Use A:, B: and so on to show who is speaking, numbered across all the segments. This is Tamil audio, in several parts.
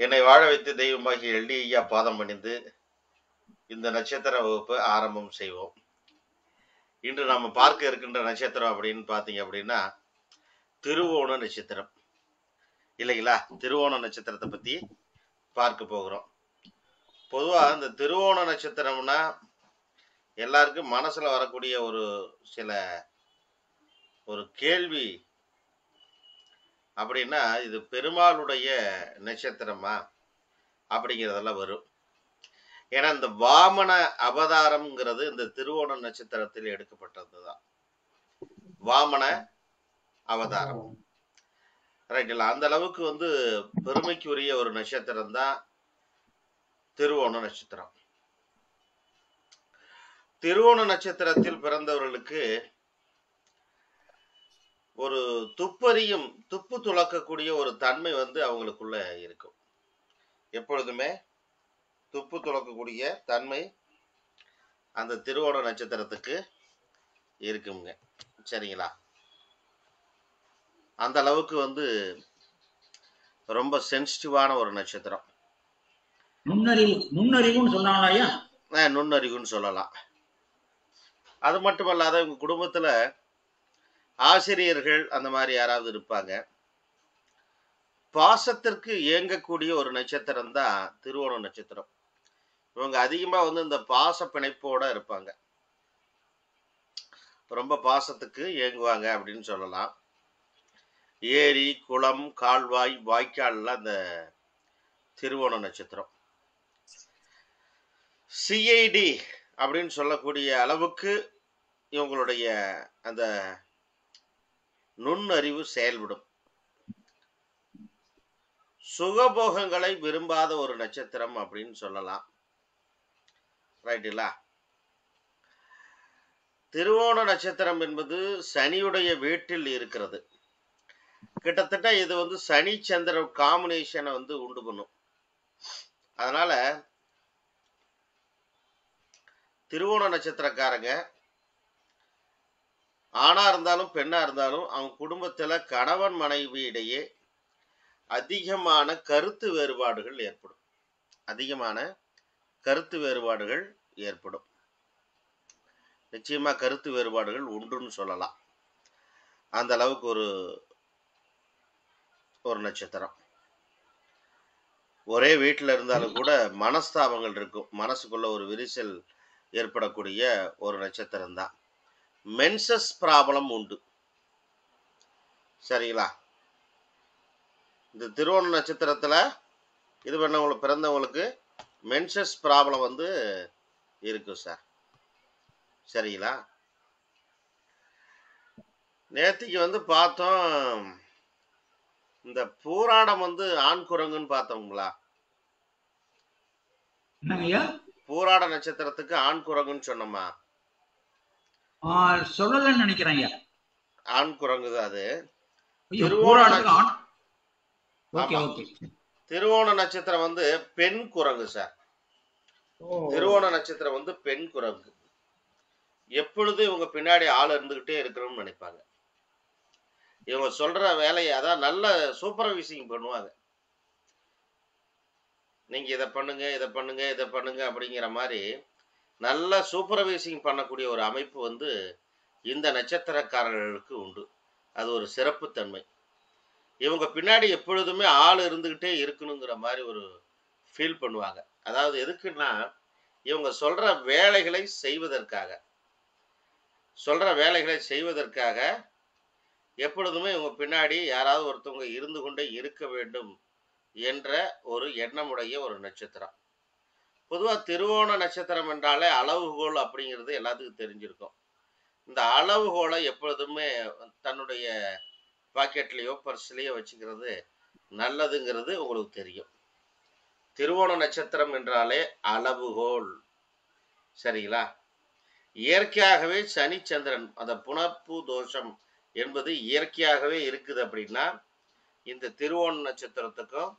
A: என்னை வாழ வைத்து தெய்வமாகி எள்ளி ஐயா பாதம் பணிந்து இந்த நட்சத்திர வகுப்பு ஆரம்பம் செய்வோம். இன்று நாம பார்க்க இருக்கின்ற நட்சத்திரம் அப்படின்னு பார்த்தீங்க அப்படின்னா திருவோண நட்சத்திரம் இல்லைங்களா? திருவோண நட்சத்திரத்தை பத்தி பார்க்க போகிறோம். பொதுவா இந்த திருவோண நட்சத்திரம்னா எல்லாருக்கும் மனசுல வரக்கூடிய ஒரு கேள்வி அப்படின்னா, இது பெருமாளுடைய நட்சத்திரமா அப்படிங்கிறதெல்லாம் வரும். ஏன்னா இந்த வாமன அவதாரம்ங்கிறது இந்த திருவோண நட்சத்திரத்தில் எடுக்கப்பட்டதுதான். வாமன அவதாரம், ரைட்டுங்களா? அந்த அளவுக்கு பெருமைக்குரிய ஒரு நட்சத்திரம் தான் திருவோண நட்சத்திரம். திருவோண நட்சத்திரத்தில் பிறந்தவர்களுக்கு ஒரு துப்பு துளக்கக்கூடிய ஒரு தன்மை அவங்களுக்குள்ள இருக்கும். எப்பொழுதுமே துப்பு துளக்கக்கூடிய தன்மை அந்த திருவோண நட்சத்திரத்துக்கு இருக்குங்க. சரிங்களா? அந்த அளவுக்கு ரொம்ப சென்சிட்டிவான ஒரு நட்சத்திரம்.
B: நுண்ணறிவுன்னு சொன்னாங்களா?
A: நுண்ணறிவுன்னு சொல்லலாம். அது மட்டுமல்லாத உங்க குடும்பத்துல ஆசிரியர்கள் அந்த மாதிரி யாராவது இருப்பாங்க. பாசத்திற்கு ஏங்கக்கூடிய ஒரு நட்சத்திரம் தான் திருவோண நட்சத்திரம். இவங்க அதிகமா இந்த பாச பிணைப்போட இருப்பாங்க. ரொம்ப பாசத்துக்கு ஏங்குவாங்க அப்படின்னு சொல்லலாம். ஏரி, குளம், கால்வாய், வாய்க்கால்லாம் அந்த திருவோண நட்சத்திரம். சிஐடி அப்படின்னு சொல்லக்கூடிய அளவுக்கு இவங்களுடைய அந்த நுண்ணறிவு செயல்படும். சுகபோகங்களை விரும்பாத ஒரு நட்சத்திரம் அப்படின்னு சொல்லலாம். ரைட்டுங்களா? திருவோண நட்சத்திரம் என்பது சனியுடைய வீட்டில் இருக்கிறது. கிட்டத்தட்ட இது சனி சந்திர காம்பினேஷனை உண்டு பண்ணும். அதனால திருவோண நட்சத்திரக்காரங்க ஆணா இருந்தாலும் பெண்ணா இருந்தாலும் அவங்க குடும்பத்துல கணவன் மனைவி இடையே அதிகமான கருத்து வேறுபாடுகள் ஏற்படும். நிச்சயமா கருத்து வேறுபாடுகள் உண்டுன்னு சொல்லலாம். அந்த அளவுக்கு ஒரு நட்சத்திரம். ஒரே வீட்டில் இருந்தாலும் கூட மனஸ்தாபங்கள் இருக்கும். மனசுக்குள்ள ஒரு விரிசல் ஏற்படக்கூடிய ஒரு நட்சத்திரம் தான். மென்சஸ் ப்ராப்ளம் உண்டு. சரிங்களா? இந்த திருவோண நட்சத்திரத்துல இது பண்ணவங்களுக்கு பிறந்தவங்களுக்கு மென்சஸ் ப்ராப்ளம் இருக்கும் சார். சரிங்களா? நேத்திக்கு பார்த்தோம், இந்த பூராடம் ஆண் குரங்குன்னு பார்த்தோங்களா? பூராட நட்சத்திரத்துக்கு ஆண் குரங்குன்னு சொன்னோமா?
B: சொல்லலன்னு நினைக்கிறேன்.
A: ஆண் குரங்கு தான் அது. திருவோண நட்சத்திரம் பெண் குரங்கு சார். திருவோண நட்சத்திரம் பெண் குரங்கு. எப்பொழுதும் இவங்க பின்னாடி ஆள் இருந்துகிட்டே இருக்கணும்னு நினைப்பாங்க. இவங்க சொல்ற வேலையை அதான் நல்ல சூப்பர்வைசிங் பண்ணுவாங்க. நீங்க இதை பண்ணுங்க இதை பண்ணுங்க இதை பண்ணுங்க அப்படிங்கிற மாதிரி நல்ல சூப்பர்வைசிங் பண்ணக்கூடிய ஒரு அமைப்பு இந்த நட்சத்திரக்காரர்களுக்கு உண்டு. அது ஒரு சிறப்பு தன்மை. இவங்க பின்னாடி எப்பொழுதுமே ஆள் இருந்துகிட்டே இருக்கணுங்கிற மாதிரி ஒரு ஃபீல் பண்ணுவாங்க. அதாவது எதுக்குன்னா, இவங்க சொல்ற வேலைகளை செய்வதற்காக எப்பொழுதுமே இவங்க பின்னாடி யாராவது ஒருத்தவங்க இருந்து கொண்டே இருக்க வேண்டும் என்ற ஒரு எண்ணமுடைய ஒரு நட்சத்திரம். பொதுவா திருவோண நட்சத்திரம் என்றாலே அளவுகோல் அப்படிங்கிறது எல்லாத்துக்கும் தெரிஞ்சிருக்கும். இந்த அளவுகோலை எப்பொழுதுமே தன்னுடைய பாக்கெட்லயோ பர்ஸ்லயோ வச்சுக்கிறது நல்லதுங்கிறது உங்களுக்கு தெரியும். திருவோண நட்சத்திரம் என்றாலே அளவுகோல். சரிங்களா? இயற்கையாகவே சனி சந்திரன் அந்த புனர்ப்பு தோஷம் என்பது இயற்கையாகவே இருக்குது அப்படின்னா இந்த திருவோண நட்சத்திரத்துக்கும்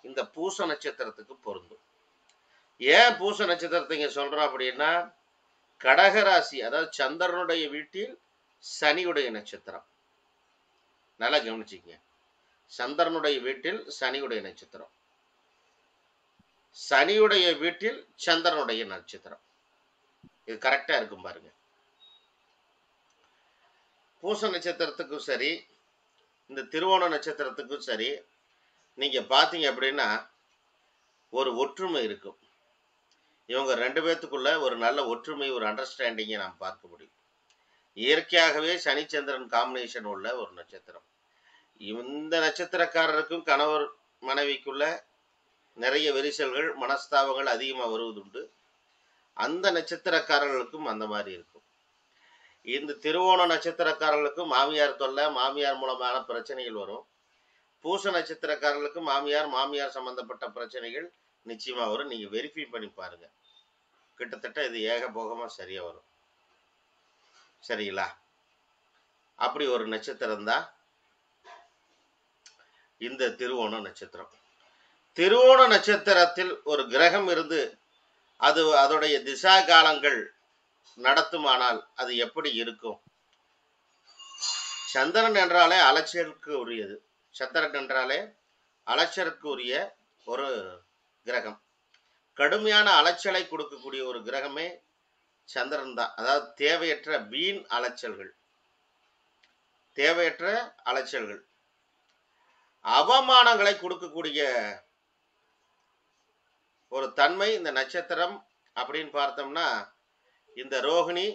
A: இந்த பூச நட்சத்திரத்துக்கும் பொருந்தும். ஏன் பூச நட்சத்திரத்தை இங்க சொல்றோம் அப்படின்னா, கடகராசி, அதாவது சந்திரனுடைய வீட்டில் சனியுடைய நட்சத்திரம். நல்லா கவனிச்சிங்க. சந்திரனுடைய வீட்டில் சனியுடைய நட்சத்திரம். சனியுடைய வீட்டில் சந்திரனுடைய நட்சத்திரம். இது கரெக்டா இருக்கும் பாருங்க. பூச நட்சத்திரத்துக்கும் சரி, இந்த திருவோண நட்சத்திரத்துக்கும் சரி, நீங்க பாத்தீங்க அப்படின்னா ஒரு ஒற்றுமை இருக்கும். இவங்க 2 பேத்துக்குள்ள ஒரு நல்ல ஒற்றுமை, ஒரு அண்டர்ஸ்டாண்டிங்கை நாம் பார்க்க முடியும். இயற்கையாகவே சனி சந்திரன் காம்பினேஷன் உள்ள ஒரு நட்சத்திரம். இந்த நட்சத்திரக்காரருக்கும் கணவர் மனைவிக்குள்ள நிறைய விரிசல்கள், மனஸ்தாபங்கள் அதிகமா வருவதுண்டு. அந்த நட்சத்திரக்காரர்களுக்கும் அந்த மாதிரி இருக்கும். இந்த திருவோண நட்சத்திரக்காரர்களுக்கும் மாமியார் தொல்லை, மாமியார் மூலமான பிரச்சனைகள் வரும். பூச நட்சத்திரக்காரர்களுக்கும் மாமியார் சம்பந்தப்பட்ட பிரச்சனைகள் நிச்சயமா வரும். நீங்க வெரிஃபை பண்ணி பாருங்க. கிட்டத்தட்ட இது ஏகபோகமா சரியா வரும். சரிங்களா? அப்படி ஒரு நட்சத்திரம் தான் இந்த திருவோண நட்சத்திரம். திருவோண நட்சத்திரத்தில் ஒரு கிரகம் இருந்து அது அதோடைய திசா காலங்கள் நடத்துமானால் அது எப்படி இருக்கும்? சந்திரன் என்றாலே அலைச்சலுக்கு உரியது. சந்திரன் என்றாலே அலைச்சலுக்கு உரிய ஒரு கிரகம். கடுமையான அலைச்சலை கொடுக்கக்கூடிய ஒரு கிரகமே சந்திரன் தான். அதாவது தேவையற்ற வீண் அலைச்சல்கள், தேவையற்ற அலைச்சல்கள், அவமானங்களை கொடுக்கக்கூடிய ஒரு தன்மை இந்த நட்சத்திரம் அப்படின்னு பார்த்தோம்னா இந்த ரோகிணி,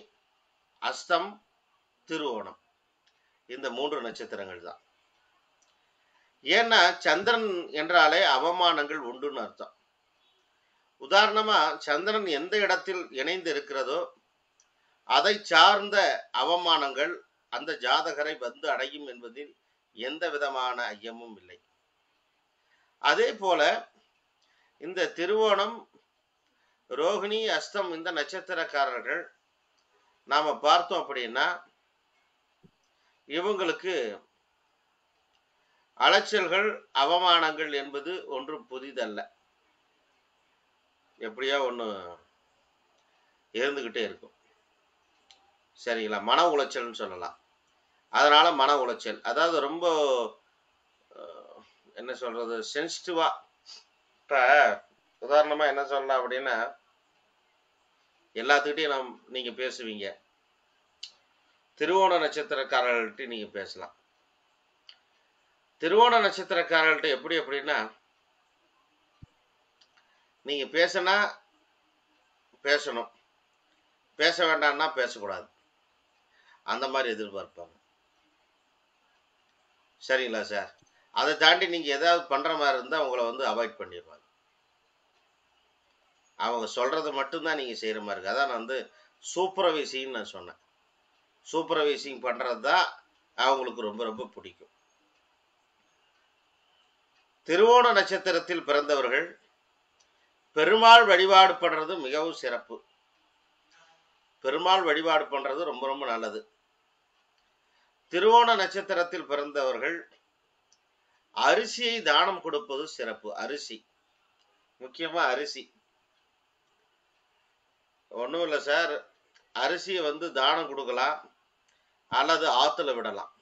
A: அஸ்தம், திருவோணம் இந்த 3 நட்சத்திரங்கள் தான். ஏன்னா சந்திரன் என்றாலே அவமானங்கள் உண்டுன்னு அர்த்தம். உதாரணமா சந்திரன் எந்த இடத்தில் இணைந்து இருக்கிறதோ அதை சார்ந்த அவமானங்கள் அந்த ஜாதகரை வந்து அடையும் என்பதில் எந்த விதமான ஐயமும் இல்லை. அதே போல இந்த திருவோணம், ரோகிணி, அஸ்தம் இந்த நட்சத்திரக்காரர்கள் நாம பார்த்தோம் அப்படின்னா இவங்களுக்கு அலைச்சல்கள், அவமானங்கள் என்பது ஒன்றும் புதிதல்ல. எப்படியோ ஒன்று இருந்துகிட்டே இருக்கும். சரிங்களா? மன உளைச்சல்னு சொல்லலாம். அதனால மன உளைச்சல், அதாவது ரொம்ப என்ன சொல்றது, சென்சிட்டிவா. இப்ப உதாரணமா என்ன சொல்லலாம் அப்படின்னா எல்லாத்துக்கிட்டையும் நீங்க பேசுவீங்க. திருவோண நட்சத்திரக்காரர்கள்ட்ட நீங்க பேசலாம். திருவோண நட்சத்திரக்காரர்கள்ட்ட எப்படி அப்படின்னா நீங்க பேசினா பேசணும், பேச வேண்டாம்னா பேசக்கூடாது, அந்த மாதிரி எதிர்பார்ப்பாங்க. சரிங்களா சார்? அதை தாண்டி நீங்க ஏதாவது பண்ற மாதிரி இருந்தா உங்களை வந்து அவாய்ட் பண்ணிடுவாங்க. அவங்க சொல்றது மட்டும்தான் நீங்க செய்யற மாதிரி இருக்கு. அதான் நான் வந்து சூப்பர்வைசிங் நான் சொன்னேன். சூப்பர்வைசிங் பண்றது தான் அவங்களுக்கு ரொம்ப ரொம்ப பிடிக்கும். திருவோண நட்சத்திரத்தில் பிறந்தவர்கள் பெருமாள் வழிபாடு பண்றது மிகவும் சிறப்பு. பெருமாள் வழிபாடு பண்றது ரொம்ப ரொம்ப நல்லது. திருவோண நட்சத்திரத்தில் பிறந்தவர்கள் அரிசியை தானம் கொடுப்பது சிறப்பு. அரிசி, முக்கியமா அரிசி. ஒன்றும் இல்லை சார், அரிசியை வந்து தானம் கொடுக்கலாம் அல்லது ஆற்றுல விடலாம்.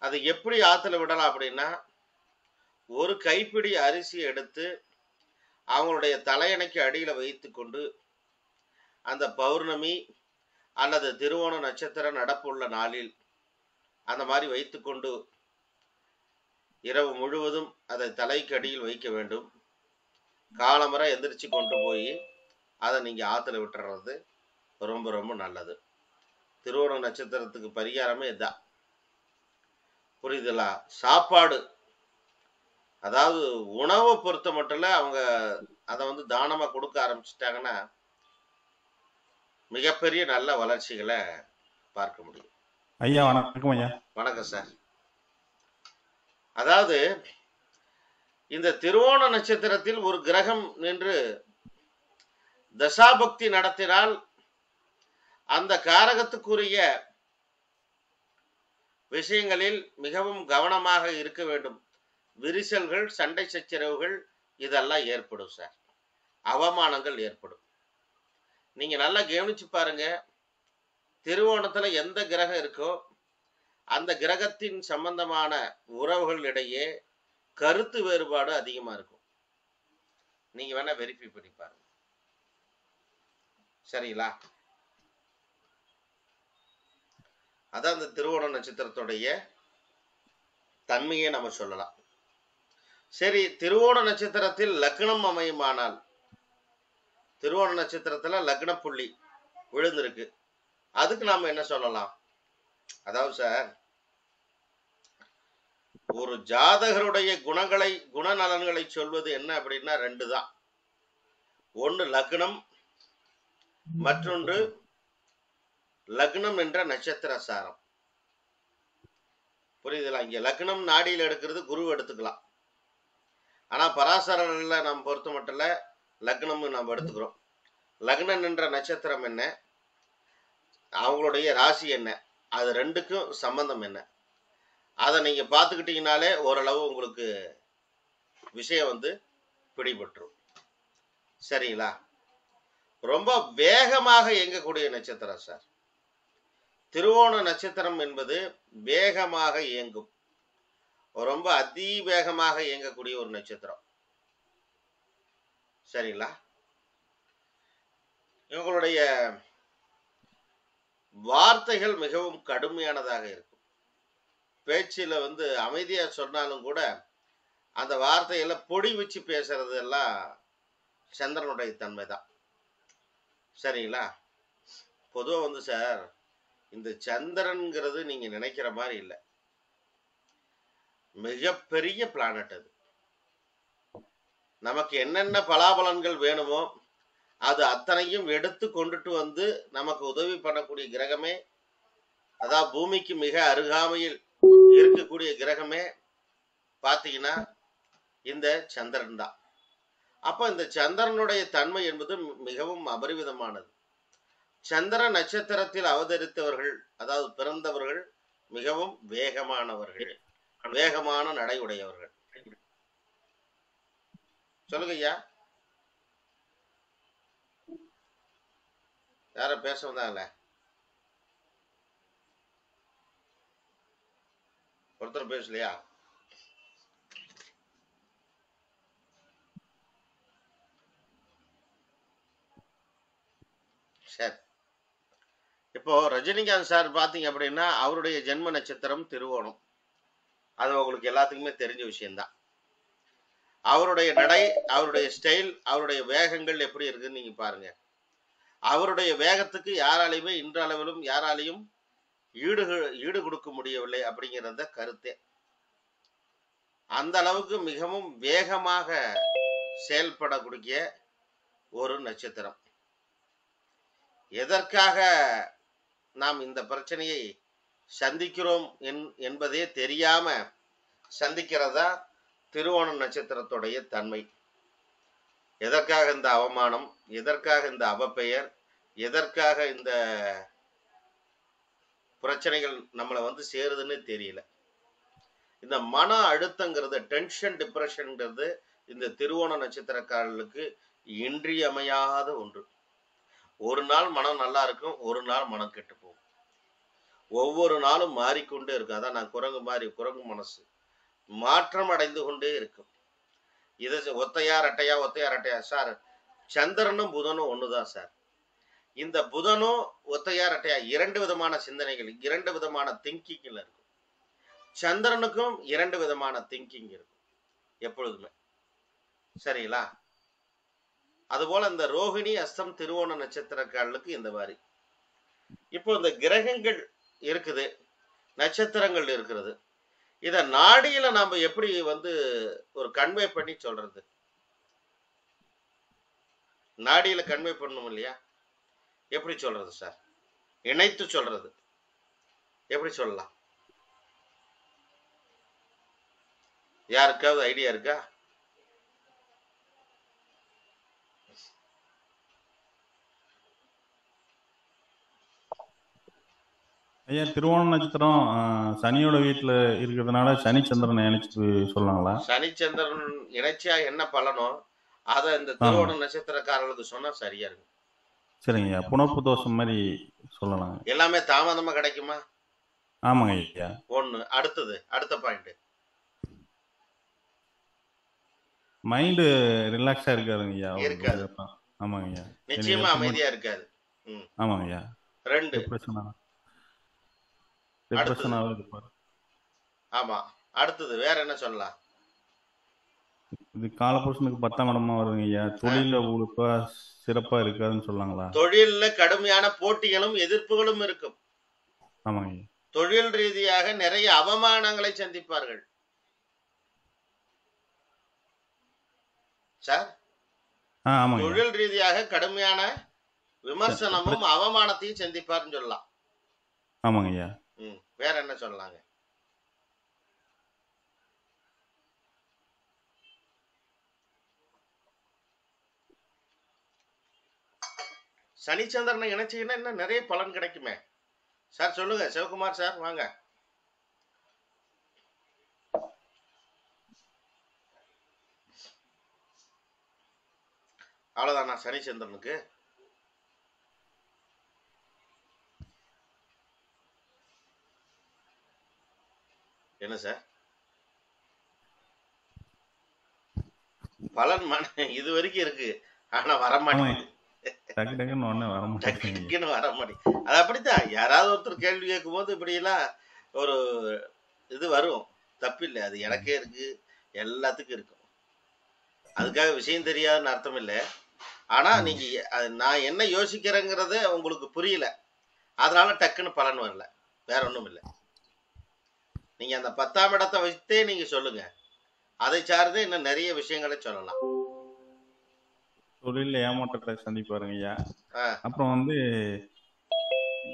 A: அது எப்படி ஆற்றுல விடலாம் அப்படின்னா ஒரு கைப்பிடி அரிசியை எடுத்து அவங்களுடைய தலையணைக்கு அடியில் வைத்து கொண்டு அந்த பௌர்ணமி அல்லது திருவோண நட்சத்திரம் நடப்புள்ள நாளில் அந்த மாதிரி வைத்துக்கொண்டு இரவு முழுவதும் அதை தலைக்கு அடியில் வைக்க வேண்டும். காலம்பரை எந்திரிச்சு கொண்டு போய் அதை நீங்கள் ஆற்றுல விட்டுறது ரொம்ப ரொம்ப நல்லது. திருவோண நட்சத்திரத்துக்கு பரிகாரமே இதுதான். புரியுதுங்களா? சாப்பாடு, அதாவது உணவை பொறுத்த மட்டும் அவங்க அதை வந்து தானமாக கொடுக்க ஆரம்பிச்சிட்டாங்கன்னா மிகப்பெரிய நல்ல வளர்ச்சிகளை பார்க்க முடியும்.
C: ஐயா வணக்கம். ஐயா
A: வணக்கம் சார். அதாவது இந்த திருவோண நட்சத்திரத்தில் ஒரு கிரகம் நின்று தசாபக்தி நடத்தினால் அந்த காரகத்துக்குரிய விஷயங்களில் மிகவும் கவனமாக இருக்க வேண்டும். விரிசல்கள், சண்டை சச்சரவுகள் இதெல்லாம் ஏற்படும் சார். அவமானங்கள் ஏற்படும். நீங்க நல்லா கவனிச்சு பாருங்க. திருவோணத்துல எந்த கிரகம் இருக்கோ அந்த கிரகத்தின் சம்பந்தமான உறவுகளிடையே கருத்து வேறுபாடு அதிகமா இருக்கும். நீங்க வேணா வெரிஃபை பண்ணி பாருங்க. சரிங்களா? அதான் இந்த திருவோண நட்சத்திரத்துடைய தன்மையை நம்ம சொல்லலாம். சரி, திருவோண நட்சத்திரத்தில் லக்னம் அமையுமானால், திருவோண நட்சத்திரத்துல லக்ன புள்ளி விழுந்திருக்கு, அதுக்கு நாம என்ன சொல்லலாம்? அதாவது சார், ஒரு ஜாதகருடைய குணநலன்களை சொல்வது என்ன அப்படின்னா ரெண்டு தான். ஒன்று லக்னம், மற்றொன்று லக்னம் என்ற நட்சத்திர சாரம். புரியுதுங்களா? இங்க லக்னம் நாடியில் எடுக்கிறது குரு எடுத்துக்கலாம். ஆனா பராசரர்ல நம்ம பொறுத்த மட்டும் லக்னம் நம்ம எடுத்துக்கிறோம். லக்னம் என்ற நட்சத்திரம் என்ன, அவங்களுடைய ராசி என்ன, அது ரெண்டுக்கும் சம்பந்தம் என்ன, அதை நீங்க பார்த்துக்கிட்டீங்கனாலே ஓரளவு உங்களுக்கு விஷயம் பிடிபட்டுரும். சரிங்களா? ரொம்ப வேகமாக இயங்கக்கூடிய நட்சத்திரம் சார் திருவோண நட்சத்திரம் என்பது. வேகமாக இயங்கும், ரொம்ப அதிவேகமாக இயங்கக்கூடிய ஒரு நட்சத்திரம். சரிங்களா? இவங்களுடைய வார்த்தைகள் மிகவும் கடுமையானதாக இருக்கும். பேச்சில் அமைதியா சொன்னாலும் கூட அந்த வார்த்தையில பொடி வச்சு பேசுறது எல்லாம் சந்திரனுடைய தன்மை தான். சரிங்களா? பொதுவாக சார், இந்த சந்திரன்கிறது நீங்க நினைக்கிற மாதிரி இல்லை, மிகப்பெரிய பிளானட். அது நமக்கு என்னென்ன பலாபலன்கள் வேணுமோ அது அத்தனையும் எடுத்து கொண்டுட்டு நமக்கு உதவி பண்ணக்கூடிய கிரகமே, அதாவது பூமிக்கு மிக அருகாமையில் இருக்கக்கூடிய கிரகமே பார்த்தீங்கன்னா இந்த சந்திரன் தான். அப்ப இந்த சந்திரனுடைய தன்மை என்பது மிகவும் அபரிவிதமானது. சந்திர நட்சத்திரத்தில் அவதரித்தவர்கள், அதாவது பிறந்தவர்கள் மிகவும் வேகமானவர்கள், வேகமான நடை உடையவர்கள். சொல்லுங்க ஐயா, யார பேச வந்தாங்களே? ஒருத்தர் பேசலையா? சரி, இப்போ ரஜினிகாந்த் சார் பார்த்தீங்க அப்படின்னா அவருடைய ஜென்ம நட்சத்திரம் திருவோணம். அது உங்களுக்கு எல்லாத்துக்குமே தெரிஞ்ச விஷயம்தான். அவருடைய நடை, அவருடைய ஸ்டைல், அவருடைய வேகங்கள் எப்படி இருக்குன்னு நீங்க பாருங்க. அவருடைய வேகத்துக்கு யாராலையுமே இன்றளவிலும் யாராலையும் ஈடு கொடுக்க முடியவில்லை அப்படிங்கிறத கருத்தே. அந்த அளவுக்கு மிகவும் வேகமாக செயல்படக்கூடிய ஒரு நட்சத்திரம். எதற்காக நாம் இந்த பிரச்சனையை சந்திக்கிறோம் என்பதே தெரியாம சந்திக்கிறதா திருவோண நட்சத்திரத்துடைய தன்மை. எதற்காக இந்த அவமானம், எதற்காக இந்த அவப்பெயர், எதற்காக இந்த பிரச்சனைகள் நம்மளை சேருதுன்னு தெரியல. இந்த மன அழுத்தங்கிறது, டென்ஷன், டிப்ரெஷன்ங்கிறது இந்த திருவோண நட்சத்திரக்காரர்களுக்கு இன்றியமையாத ஒன்று. ஒரு நாள் மனம் நல்லா இருக்கும், ஒரு நாள் மனம் கெட்டு போகும். ஒவ்வொரு நாளும் மாறிக்கொண்டே இருக்கும். அதான் நான் குரங்கு மனசு மாற்றம் அடைந்து கொண்டே இருக்கும். இது ஒத்தையா ரெட்டையா சார், சந்திரனும் புதனும் ஒண்ணுதான் சார். இந்த புதனும் ஒத்தையா ரெட்டையா இரண்டு விதமான சிந்தனைகள், இரண்டு விதமான திங்கிங்ல இருக்கும். சந்திரனுக்கும் இரண்டு விதமான திங்கிங் இருக்கும் எப்பொழுதுமே. சரிங்களா? அதுபோல இந்த ரோஹிணி, அஸ்தம், திருவோண நட்சத்திரக்காரர்களுக்கு இந்த மாதிரி. இப்போ இந்த கிரகங்கள் இருக்குது, நட்சத்திரங்கள் இருக்கிறது, இத நாடியில நாம எப்படி ஒரு கன்வே பண்ணி சொல்றது? நாடியில கன்வே பண்ணணும் இல்லையா? எப்படி சொல்றது சார்? இணைத்து சொல்றது எப்படி சொல்லலாம்? யாருக்காவது ஐடியா இருக்கா?
C: ஐயா, திருவோண நட்சத்திரம் சனியோட வீட்டுல இருக்கிறதுனால சனி சந்திரனை இணைச்சு சொல்லலாங்களா?
A: சனி சந்திரன் இணைச்சா என்ன பலனோ அதை இந்த திருவோண நட்சத்திரக்காரர்களுக்கு சொன்னா சரியா இருக்கும்.
C: சரிங்க ஐயா, புனப்பு தோஷம் மாதிரி சொல்லலாம்.
A: எல்லாமே தாமதமா கிடைக்குமா?
C: ஆமாங்க ஐயா.
A: ஒண்ணு. அடுத்த பாயிண்ட்,
C: மைண்டு ரிலாக்ஸா இருக்காதுங்க ஐயா
A: இருக்காது.
C: அவங்களுக்கு. ஆமாங்க ஐயா. சரி
A: நிச்சயமா
C: எப்ப
A: அமைதியா இருக்காது. ம்.
C: ஆமாங்க ஐயா.
A: 2
C: டிப்ரெஷனா
A: அடுத்தது.
C: டிப்ரெஷனாவே இருப்பாரு.
A: ஆமா. அடுத்தது வேற என்ன சொல்லலாம்?
C: இது காலபுருஷனுக்கு 10ஆம் இடமா வருதுங்க ஐயா.
A: அ
C: தொழில உழுப்பா சிறப்பா இருக்காதுன்னு சொல்லலாங்களா?
A: தொழில்ல கடுமையான போட்டிகளும், எதிர்ப்புகளும் இருக்கும்.
C: ஆமாங்க ஐயா.
A: தொழில் ரீதியாக நிறைய அவமானங்களை சந்திப்பார்கள். சார்,
C: ஆமாங்க ஐயா.
A: தொழில் ரீதியாக கடுமையான
C: ச பிர
A: விமர்சனமும், அவமானத்தையும் சந்திப்பார்ன்னு சொல்லலாம்.
C: ஆமாங்க ஐயா.
A: வேற என்ன சொல்லலாங்க? சனிச்சந்திரனை இணைச்சீங்கன்னா இன்னும் நிறைய பலன் கிடைக்குமே. சார் சொல்லுங்க. சிவகுமார் சார் வாங்க. அவ்வளவுதானா சனிச்சந்திரனுக்கு? என்ன சார்? பலன் இது வரைக்கும் இருக்கு. ஆனா வர
C: ஆமாங்க.
A: மாட்டேங்குது.
C: டக்கு டக்குன்னு உடனே வர
A: டக்கு
C: மாட்டேங்குதுங்க ஐயா.
A: டக்குன்னு வர மாட்டேங்குது. அது அப்படித்தான். யாராவது ஒருத்தர் கேள்வி கேட்கும்போது இப்படியெல்லாம் ஒரு இது வரும். தப்பில்ல. அது எனக்கே இருக்கு. எல்லாத்துக்கும் இருக்கும். அதுக்காக விஷயம் தெரியாதுன்னு அர்த்தம் இல்ல. ஆனா
C: ஆமாங்க.
A: நீங்க நான் என்ன யோசிக்கிறேங்கிறத உங்களுக்கு புரியல. அதனால டக்குன்னு பலன் வரல. வேற ஒண்ணும் இல்ல. நீங்க அந்த 10ஆம் இடத்தை வைத்தே நீங்க சொல்லுங்க. அதை சார்ந்தே இன்னும் நிறைய விஷயங்களை சொல்லலாம்.
C: தொழில்ல ஏமாற்றத்தை சந்திப்பாருங்க ஐயா.
A: ஆ,
C: அப்புறம் வந்து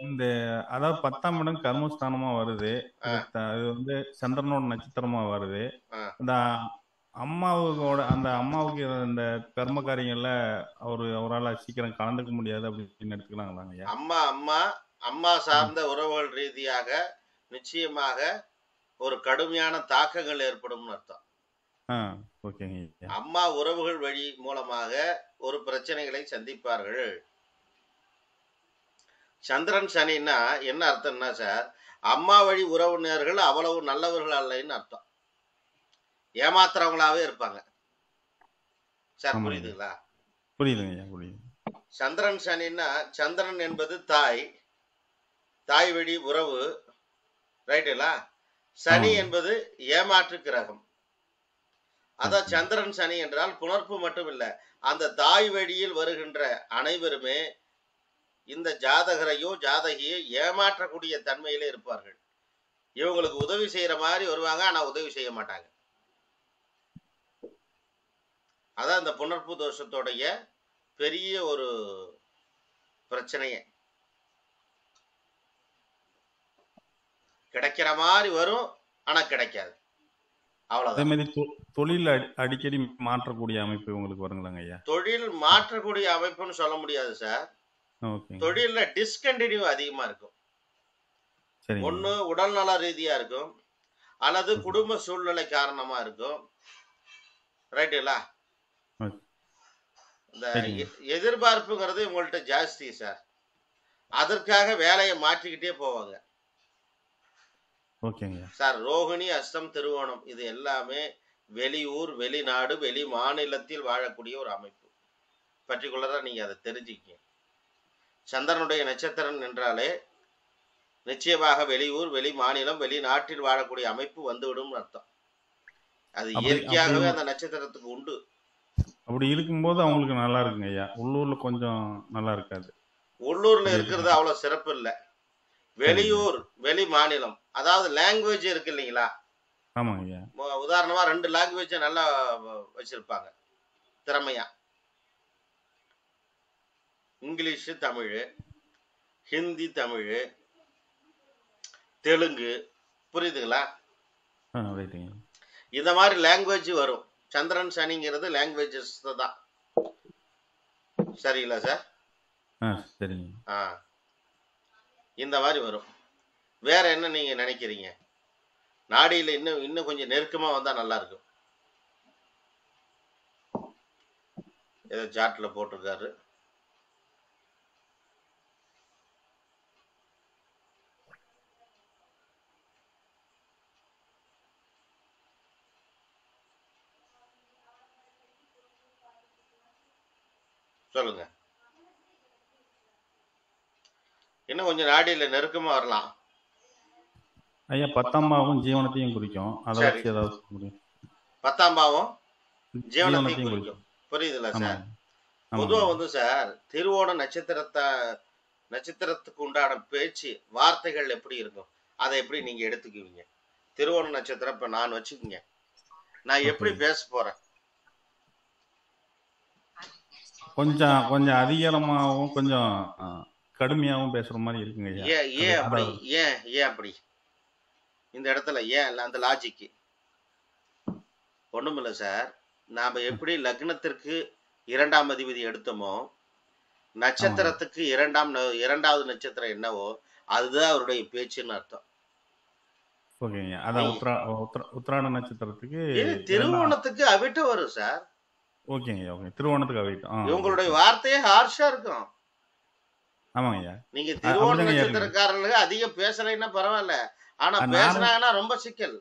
C: இந்த அதாவது 10ஆம் இடம் கர்மஸ்தானமா வருது.
A: ஆ,
C: இது வந்து சந்திரனோட நட்சத்திரமா வருது.
A: ஆ.
C: அந்த அந்த அம்மாவுக்கு இந்த கர்ம காரியங்கள்ல அவரால சீக்கிரம் கலந்துக்க முடியாது அப்படின்னு எடுத்துக்கலாங்களாங்க ஐயா?
A: அம்மா அம்மா அம்மா
C: ம்.
A: சார்ந்த உறவுகள் ரீதியாக நிச்சயமாக ஒரு கடுமையான தாக்கங்கள் ஏற்படும்னு அர்த்தம்.
C: ஆ ஓகேங்க ஐயா.
A: அம்மா உறவுகள் வழி மூலமாக ஒரு பிரச்சனைகளை சந்திப்பார்கள். சந்திரன் சனின்னா என்ன அர்த்தம்னா சார், அம்மா வழி உறவினர்கள் அவ்வளவு நல்லவர்கள் அல்லன்னு அர்த்தம். ஏமாத்துறவங்களாவே இருப்பாங்க. சார்
C: ஆமாங்க ஐயா.
A: புரியுதுங்களா?
C: புரியுதுங்க ஐயா. புரியுது.
A: சந்திரன் சனின்னா சந்திரன் என்பது தாய், தாய் வழி உறவு, ரைட்டுங்களா? சனி
C: ஆமாங்க.
A: என்பது ஏமாற்று கிரகம். அதான்
C: ஓகேங்க.
A: சந்திரன் சனி என்றால் புணர்ப்பு மட்டும் இல்ல. அந்த தாய் வழியில் வருகின்ற அனைவருமே இந்த ஜாதகரையோ ஜாதகியோ ஏமாற்றக்கூடிய தன்மையிலே இருப்பார்கள். இவங்களுக்கு உதவி செய்யற மாதிரி வருவாங்க. ஆனா உதவி செய்ய மாட்டாங்க. அதான் இந்த புணர்ப்பு தோஷத்தோடைய பெரிய ஒரு பிரச்சனையே. கிடைக்கிற மாதிரி வரும். ஆனா கிடைக்காது.
C: அதே
A: அவ்வளவுதான்.
C: மாதிரி தொழில் அடிக்கடி மாற்றக்கூடிய அமைப்பு உங்களுக்கு வருங்களாங்க ஐயா?
A: தொழில் மாற்றக்கூடிய அமைப்புன்னு சொல்ல முடியாது சார்.
C: ஓகேங்க.
A: தொழில்ல டிஸ்கண்டினியூ அதிகமா இருக்கும்.
C: சரிங்க
A: ஒண்ணு
C: ஐயா.
A: உடல்நல ரீதியா இருக்கும். அல்லது
C: ஓகே.
A: குடும்ப சூழ்நிலை காரணமா இருக்கும். ரைட்டுங்களா?
C: ஓகே.
A: இந்த
C: சரிங்க.
A: எதிர்பார்ப்புங்கிறது உங்கள்ட்ட ஜாஸ்தி சார். அதற்காக வேலையை மாற்றிக்கிட்டே போவாங்க.
C: ஓகேங்க ஐயா.
A: சார் ரோகிணி, அஸ்தம், திருவோணம் இது எல்லாமே வெளியூர், வெளிநாடு, வெளி மாநிலத்தில் வாழக்கூடிய ஒரு அமைப்பு. பர்டிகுலரா நீங்க அதை தெரிஞ்சுக்கங்க. சந்திரனுடைய நட்சத்திரம் என்றாலே நிச்சயமாக வெளியூர், வெளி மாநிலம், வெளிநாட்டில் வாழக்கூடிய அமைப்பு வந்துவிடும் அர்த்தம். அது
C: அப்படி அப்படி
A: இயற்கையாகவே அந்த நட்சத்திரத்துக்கு உண்டு.
C: அப்படி இருக்கும்போது அவங்களுக்கு நல்லா இருக்குங்க ஐயா. உள்ளூர்ல கொஞ்சம் நல்லா இருக்காது.
A: உள்ளூர்ல
C: அது
A: இருக்கிறது
C: எதுக்கு?
A: அவ்வளவு சிறப்பு இல்ல.
C: சரிங்க.
A: வெளியூர், வெளி மாநிலம். அதாவது லாங்குவேஜ் இருக்கு இல்லைங்களா?
C: ஆமாங்க ஐயா.
A: உதாரணமா 2 லாங்குவேஜ நல்லா வச்சிருப்பாங்க. திறமையா. இங்கிலீஷ், தமிழு, ஹிந்தி, தமிழு, தெலுங்கு புரியுதுங்களா?
C: ரைட்டுங்க.
A: இந்த மாதிரி லாங்குவேஜ் வரும். சந்திரன் சனிங்கிறது லாங்குவேஜஸ் தான். சரிங்களா சார்?
C: சரிங்க.
A: ஆ. இந்த மாதிரி வரும். வேற என்ன நீங்க நினைக்கிறீங்க? நாடியில இன்னும் இன்னும் கொஞ்சம் நெருக்கமா வந்தா நல்லா இருக்கும். ஏதோ சார்ட்ல போட்டிருக்காரு. சொல்லுங்க. இன்னும் கொஞ்சம் நாடியில் நெருக்கமா வரலாம்.
C: ஐயா 10ஆம் பாவம் ஜீவனத்தையும் குறிக்கும். அதை
A: சரி,
C: வச்சு ஏதாவது சொல்ல முடியும்?
A: 10ஆம் பாவம் ஜீவனத்தையும்
C: ஜீவனத்தையும்
A: குறிக்கும்.
C: குறிக்கும்.
A: புரியுதுல்ல சார்?
C: ஆமாங்க.
A: பொதுவா
C: ஆமாங்க.
A: வந்து சார், திருவோண நட்சத்திரத்துக்கு உண்டான பேச்சு வார்த்தைகள் எப்படி இருக்கும், அதை எப்படி நீங்க எடுத்துக்குவீங்க? திருவோண நட்சத்திரம் இப்ப நான் வச்சுக்கோங்க, நான் எப்படி
C: ஓகே.
A: பேச போறேன்?
C: கொஞ்சம் கொஞ்சம் அதிகாரமாகவும் கொஞ்சம் கடுமையாகவும் பேசுற மாதிரி இருக்குங்க ஐயா.
A: ஏன்
C: அது
A: ஏன் அப்படி?
C: அதாவது
A: ஏன் அப்படி? இந்த இடத்துல ஏன் அந்த லாஜிக்கு ஒண்ணுமில்ல சார். நாம எப்படி லக்னத்திற்கு 2ஆம் அதிபதி எடுத்தோமோ,
C: ஆமாங்க.
A: நட்சத்திரத்துக்கு இரண்டாவது நட்சத்திரம் என்னவோ அதுதான் அவருடைய பேச்சுன்னு அர்த்தம்.
C: ஓகேங்க. அதான் உத்திராட நட்சத்திரத்துக்கு
A: இது
C: 2ஆம்.
A: திருவோணத்துக்கு அவிட்ட வரும் சார்.
C: ஓகேங்க ஐயா. ஓகே. திருவோணத்துக்கு அவைட்டும்.
A: இவங்களுடைய வார்த்தையே ஹார்ஷா இருக்கும்.
C: ஆமாங்க ஐயா.
A: நீங்க திருவோண
C: அப்படிதாங்க ஐயா இருக்கு.
A: நட்சத்திரக்காரர்களுக்கு அதிகம் பேசலைன்னா பரவாயில்ல, ஆனா
C: நார்மல்
A: பேசுனாங்கன்னா ரொம்ப சிக்கல்.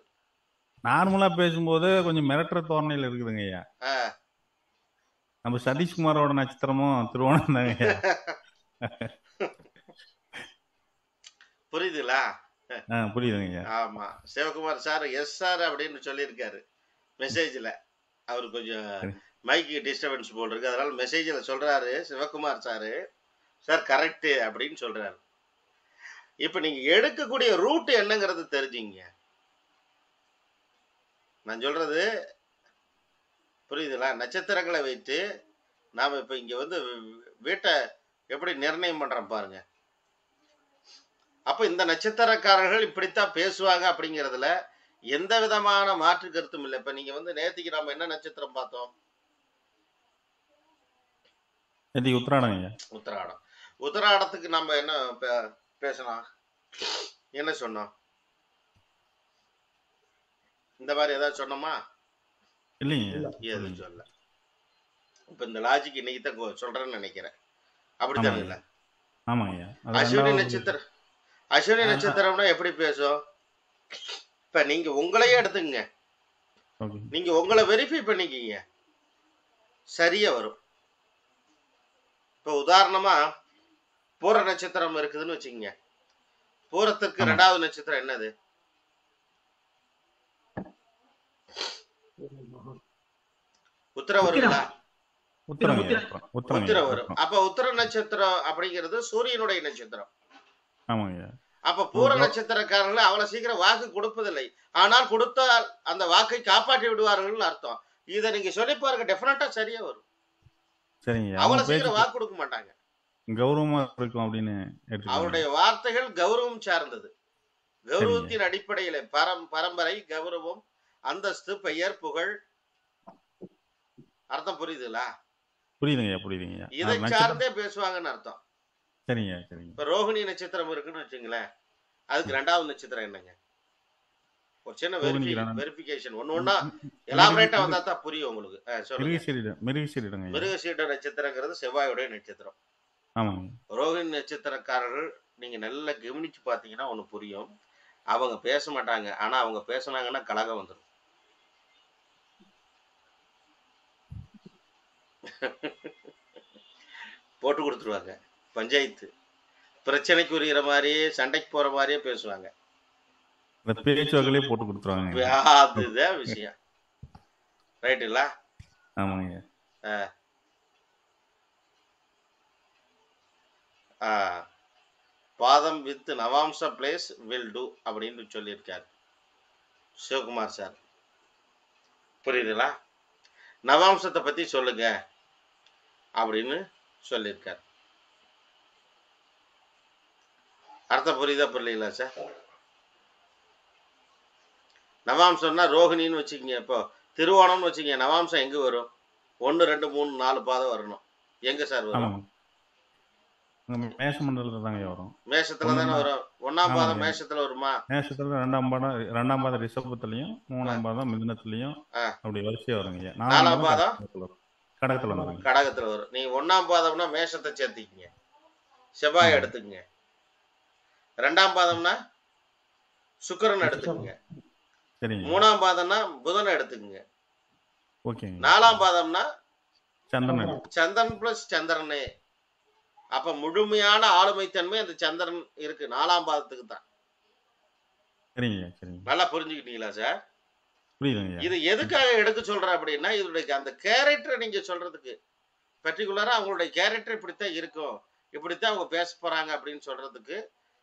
C: நார்மலா பேசும்போது கொஞ்சம் மிரட்டுற தோரணையில இருக்குதுங்க ஐயா.
A: ஆ.
C: நம்ம சதீஷ்குமாரோட நட்சத்திரமும் திருவோணம் தாங்க ஐயா.
A: புரியுதுங்களா?
C: புரியுதுங்க ஐயா.
A: ஆமா, சிவகுமார் சார் எஸ் சார் அப்படின்னு சொல்லியிருக்காரு மெசேஜ்ல. அவர் கொஞ்சம்
C: சரி.
A: மைக்கு டிஸ்டர்பன்ஸ் போல் இருக்கு, அதனால மெசேஜ்ல சொல்றாரு சிவகுமார் சார், சார் கரெக்ட் அப்படின்னு சொல்றாரு. இப்ப நீங்க எடுக்கக்கூடிய ரூட் என்னங்கிறது தெரிஞ்சுங்க. நான் சொல்றது புரியுதுங்களா? நட்சத்திரங்களை வைத்து நாம இப்ப இங்க வந்து வீட்டை எப்படி நிர்ணயம் பண்றோம் பாருங்க. அப்ப இந்த நட்சத்திரக்காரர்கள் இப்படித்தான் பேசுவாங்க அப்படிங்கிறதுல எந்த விதமான மாற்று கருத்தும் இல்லை. இப்ப நீங்க வந்து நேத்திக்கு நாம என்ன நட்சத்திரம் பார்த்தோம்?
C: உத்திராடம் ஐயா.
A: உத்திராடம். உத்திராடத்துக்கு நம்ம என்ன பேசணும், என்ன சொன்னோம்? இந்த மாதிரி ஏதாவது சொன்னோமா?
C: இல்லைங்க ஐயா.
A: எதுவும் சொல்ல. இப்ப இந்த லாஜிக் இன்னைக்கு தான் சொல்றேன்னு நினைக்கிறேன். அப்படித்தானுங்களா?
C: ஆமாங்க ஐயா. அது
A: அஸ்வினி
C: 2வது.
A: நட்சத்திரம், அஸ்வினி நட்சத்திரம்னா எப்படி பேசும்? இப்ப நீங்க உங்களையே எடுத்துங்க,
C: ஓகே.
A: நீங்க உங்களை வெரிஃபை பண்ணிக்கிங்க, சரியா வரும். இப்ப உதாரணமா பூர நட்சத்திரம் இருக்குதுன்னு வச்சுக்கோங்க. பூரத்திற்கு
C: ஆமா.
A: 2வது நட்சத்திரம் என்னது? உத்திர வருங்களா?
C: உத்திரங்க ஐயா.
A: உத்திர வரும். அப்ப உத்திர நட்சத்திரம் அப்படிங்கிறது சூரியனுடைய நட்சத்திரம்.
C: ஆமாங்க ஐயா.
A: அப்ப பூர நட்சத்திரக்காரர்கள் அவ்வளவு சீக்கிரம் வாக்கு கொடுப்பதில்லை, ஆனால் கொடுத்தால் அந்த வாக்கை காப்பாற்றி விடுவார்கள் அர்த்தம். இதை நீங்க சொல்லி பாருங்க, டெஃபினட்டா சரியா வரும்.
C: சரிங்க ஐயா.
A: அவ்வளவு சீக்கிரம் வாக்கு கொடுக்க மாட்டாங்க.
C: கௌரவமா இருக்கும் அப்படின்னு எடுத்துக்கோங்க.
A: அவருடைய வார்த்தைகள் கௌரவம் சார்ந்தது. கௌரவத்தின் அடிப்படையில பரம்பரை கௌரவம், அந்தஸ்து, பெயர், புகழ், அர்த்தம் புரியுதுங்களா?
C: புரியுதுங்க ஐயா. புரியுதுங்க ஐயா.
A: இதை சார்ந்தே பேசுவாங்கன்னு அர்த்தம்.
C: சரிங்க சரிங்க.
A: இப்ப ரோஹிணி நட்சத்திரம் இருக்குன்னு வச்சுங்களேன், அதுக்கு 2வது நட்சத்திரம் என்னங்க? ஒரு சின்ன வெரிஃபிகேஷன் ஒண்ணு ஒண்ணா எலாபரேட்டா வந்தா தான் புரியும் உங்களுக்கு. சொல்லுங்க.
C: மிருகசீரிடம்.
A: மிருகசீட நட்சத்திரங்கிறது செவ்வாயுடைய நட்சத்திரம்.
C: ஆமாங்க.
A: ரோஹிணி நட்சத்திரக்காரர்கள் நீங்க நல்லா கவனிச்சு பாத்தீங்கன்னா ஒண்ணு புரியும். அவங்க பேச மாட்டாங்க, ஆனா அவங்க பேசுனாங்கன்னா கலகம் வந்துடும். போட்டு கொடுத்துருவாங்க. பஞ்சாயத்து பிரச்சனைக்கு உரிய மாதிரியே, சண்டைக்கு போற மாதிரியே பேசுவாங்க.
C: பேச்சு வகையிலே போட்டு கொடுத்துருவாங்க.
A: அதுதான் விஷயம். ரைட்டுங்களா?
C: ஆமாங்க.
A: பாதம் வித் நவாம்ச பிளேஸ் வில் டூ அப்படின்னு சொல்லியிருக்காரு சிவகுமார் சார். புரியுதுங்களா? நவாம்சத்தை பத்தி சொல்லுங்க அப்படின்னு சொல்லியிருக்காரு. அர்த்தம் புரியுதா புரியலீங்களா சார்? நவாம்சம்னா ரோஹிணின்னு வச்சுக்கோங்க. இப்போ திருவோணம்னு வச்சுக்கோங்க, நவாம்சம் எங்க வரும்? 1 2 3 4 பாதம் வரணும். எங்க சார் வரும்?
C: மேஷ மண்டலத்துல தாங்க வரும்.
A: மேஷத்துல தானே வரும். 1ஆம் பாதம் மேஷத்துல வருமா?
C: மேஷத்துல 2ஆம் பாதம் ரிஷபத்திலையும் 3ஆம் பாதம் மிதுனத்திலையும் அப்படி வரிசையா வருங்க.
A: 4ஆம் பாதம்
C: கடகத்துல வரும்.
A: கடகத்துல வரும். நீங்க 1ஆம் பாதம்னா மேஷத்தை சேர்த்திக்கங்க, செவ்வாய் எடுத்துக்கங்க. 2ஆம் பாதம்னா சுக்கிரன் எடுத்துக்கங்க. 3ஆம் பாதம்னா புதனை எடுத்துக்கங்க. 4ஆம் பாதம்னா
C: சந்திரன்.
A: சந்திரன் பிளஸ் சந்திரனே. அப்ப முழுமையான ஆளுமைத்தன்மை அந்த சந்திரன் இருக்கு 4ஆம் பாதத்துக்கு தான்.
C: சரிங்க சரிங்க.
A: நல்லா புரிஞ்சுக்கிட்டீங்களா சார்?
C: புரியுதுங்க.
A: இது எதுக்காக எடுக்க சொல்றேன் அப்படின்னா, இதனுடைய அந்த கேரக்டரை நீங்க சொல்றதுக்கு, பர்டிகுலரா அவங்களுடைய கேரக்டர் இப்படித்தான் இருக்கும், இப்படித்தான் அவங்க பேச போறாங்க அப்படின்னு சொல்றதுக்கு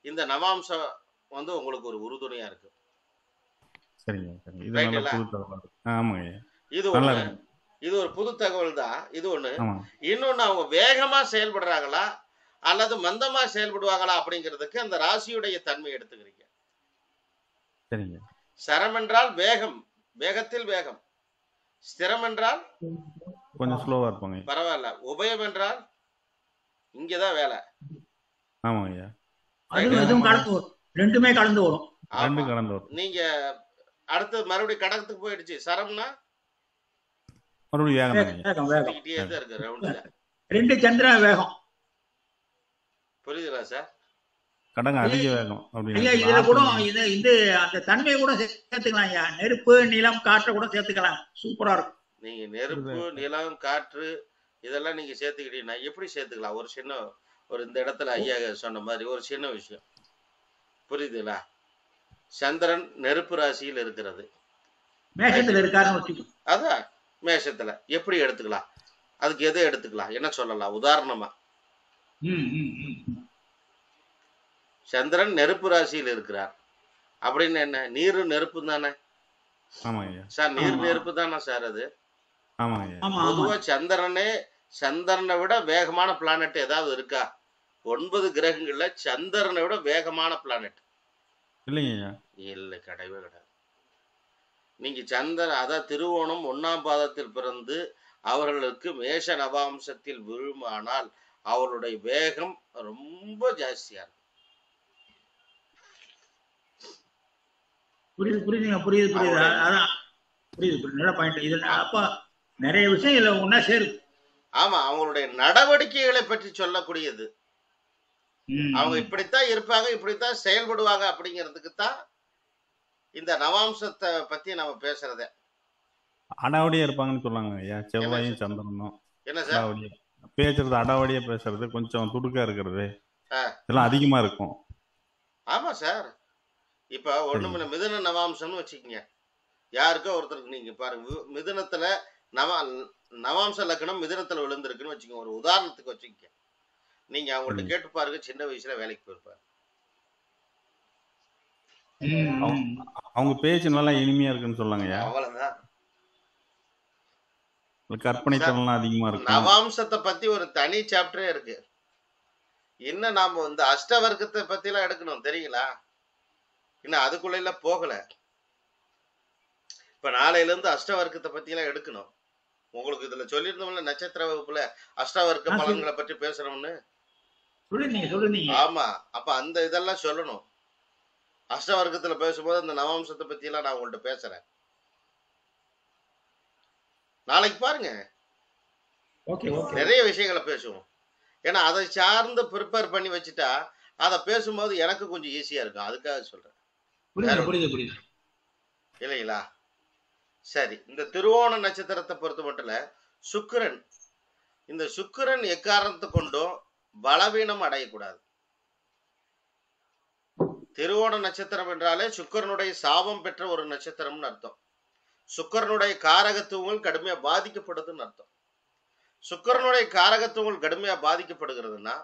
A: இந்த நவாம்சம் வந்து உங்களுக்கு ஒரு உறுதுணையா இருக்கு.
C: சரிங்க சரிங்க. இது நல்ல
A: ரைட்டுங்களா?
C: புது தகவலா இருக்கு. ஆமாங்க.
A: இது
C: நல்லா
A: ஒண்ணு.
C: இருக்கு.
A: இது ஒரு புது தகவல் தான். இது ஒண்ணு.
C: ஆமா.
A: இன்னொன்னு, அவங்க வேகமா செயல்படுறாங்களா அல்லது மந்தமா செயல்படுவாங்களா அப்படிங்கிறதுக்கு அந்த ராசியுடைய தன்மை எடுத்துக்கிறீங்க.
C: சரிங்க.
A: சரம் என்றால் வேகம், வேகத்தில் வேகம். ஸ்திரம் என்றால்
C: கொஞ்சம் ஸ்லோவா இருப்பாங்க.
A: பரவாயில்ல. உபயம் என்றால் இங்கதான் வேலை.
C: ஆமாங்க.
B: அதுவும் கலந்து வரும். ரெண்டுமே கலந்து வரும்.
C: ரெண்டு
A: ஆமா.
C: கலந்து வரும்.
A: நீங்க அடுத்து மறுபடியும் கடகத்துக்கு போயிடுச்சு. சரம்னா
C: மறுபடியும் வேகம் தாங்க.
B: வேகம் வேகம்.
A: சுத்திக்கிட்டே தான் இருக்கு ரவுண்ட்ல.
B: 2 சந்திரன் வேகம்.
A: புரியுதுங்களா சார்?
C: கடகம் அதிக வேகம்
B: ஐயா இதுல கூட இது அந்த தன்மையை கூட சேர்த்துக்கலாம் ஐயா. நெருப்பு, நிலம், காற்றை கூட சேர்த்துக்கலாம். சூப்பரா இருக்கும்.
A: நீங்க நெருப்பு, நிலம், காற்று இதெல்லாம் நீங்க சேர்த்துக்கிட்டீங்கன்னா எப்படி சேர்த்துக்கலாம்? ஒரு சின்ன இந்த இடத்துல ஐயா சொன்ன மாதிரி ஒரு சின்ன விஷயம் புரியுதுங்களா? சந்திரன் நெருப்பு ராசியில் இருக்கிறது.
B: மேஷத்துல இருக்காருன்னு வச்சுக்கோ.
A: அதான் மேஷத்துல எப்படி எடுத்துக்கலாம்? அதுக்கு எதை எடுத்துக்கலாம்? என்ன சொல்லலாம் உதாரணமா? சந்திரன் நெருப்பு ராசியில் இருக்கிறார் அப்படின்னு என்ன? நீர் நெருப்பு தானே சார்? நீர் நெருப்பு தானே சார் அது? பொதுவா சந்திரனை விட வேகமான பிளானட் ஏதாவது இருக்கா? 9 கிரகங்கள்ல சந்திரனை விட வேகமான பிளானட்
C: இல்லைங்க.
A: இல்ல, கிடையவே கிடையாது. நீங்க சந்திரன் அதான் திருவோணம் 1ஆம் பாதத்தில் பிறந்து அவர்களுக்கு மேஷ நவாம்சத்தில் விழுமானால் அவருடைய வேகம் ரொம்ப ஜாஸ்தியா இருக்கும்.
B: புரியுதுங்க. புரியுது. அதான் புரியுது. நல்ல பாயிண்ட். இது அப்ப நிறைய விஷயம் இதுல ஒன்னா சேரும்.
A: ஆமா, அவங்களுடைய நடவடிக்கைகளை பற்றி சொல்லக்கூடியது. அவங்க இப்படித்தான் இருப்பாங்க, இப்படித்தான் செயல்படுவாங்க அப்படிங்கிறதுக்கு தான் இந்த நவாம்சத்தை பத்தி நம்ம பேசுறதே.
C: அடாவடியா இருப்பாங்கன்னு சொல்லாங்க ஐயா. செவ்வாயும் சந்திரனும்
A: என்ன சார்
C: பேசுறது? அடாவடியா பேசுறது, கொஞ்சம் துடுக்கா இருக்கிறது, இதெல்லாம் அதிகமா இருக்கும்.
A: ஆமா சார். இப்ப ஒண்ணுமில்ல, மிதுன நவாம்சம்னு வச்சுக்கோங்க. யாருக்கோ ஒருத்தருக்கு நீங்க பாருங்க, மிதுனத்துல நவாம்ச லக்னம் மிதுனத்துல விழுந்திருக்குன்னு வச்சுக்கோங்க. ஒரு உதாரணத்துக்கு வச்சுக்கோங்க. நீங்க அவங்கள்ட்ட கேட்டு பாருங்க, சின்ன வயசுல வேலைக்கு போயிருப்பாரு.
C: அவங்க பேச்சு நல்லா இனிமையா இருக்குன்னு சொல்லாங்க.
A: அவ்வளவுதான்.
C: கற்பனை திறன்லாம் அதிகமா இருக்கு.
A: நவாம்சத்தை பத்தி ஒரு தனி சாப்டரே இருக்கு. இன்னும் நாம இந்த அஷ்டவர்க்கத்தை பத்தி எல்லாம் எடுக்கணும் தெரியுங்களா? இன்னும் அதுக்குள்ள போகல. இப்ப நாளையில இருந்து அஷ்டவர்க்கத்தை பத்தி எல்லாம் எடுக்கணும். உங்களுக்கு இதுல சொல்லியிருந்தோம்ல நட்சத்திர வகுப்புல அஷ்டவர்க்க பலன்களை பற்றி பேசணும்னு. ஆமா, அப்ப அந்த இதெல்லாம் சொல்லணும். அஷ்டவர்க்கத்துல பேசும்போது அந்த நவாம்சத்தை பத்தி எல்லாம் நான் உங்கள்ட்ட பேசுறேன். நாளைக்கு பாருங்க, நிறைய விஷயங்களை பேசுவோம். ஏன்னா அதை சார்ந்து ப்ரிப்பேர் பண்ணி வச்சுட்டா அதை பேசும்போது எனக்கு கொஞ்சம் ஈஸியா இருக்கும். அதுக்காக சொல்றேன். இல்லைங்களா? சரி, இந்த திருவோண நட்சத்திரத்தை பொறுத்த மட்டும் சுக்கிரன், இந்த சுக்கிரன் எக்காரணத்தை கொண்டும் பலவீனம் அடையக்கூடாது. திருவோண நட்சத்திரம் என்றாலே சுக்கிரனுடைய சாபம் பெற்ற ஒரு நட்சத்திரம்னு அர்த்தம். சுக்கிரனுடைய காரகத்துவங்கள் கடுமையா பாதிக்கப்படுதுன்னு அர்த்தம். சுக்கிரனுடைய காரகத்துவங்கள் கடுமையா பாதிக்கப்படுகிறதுனா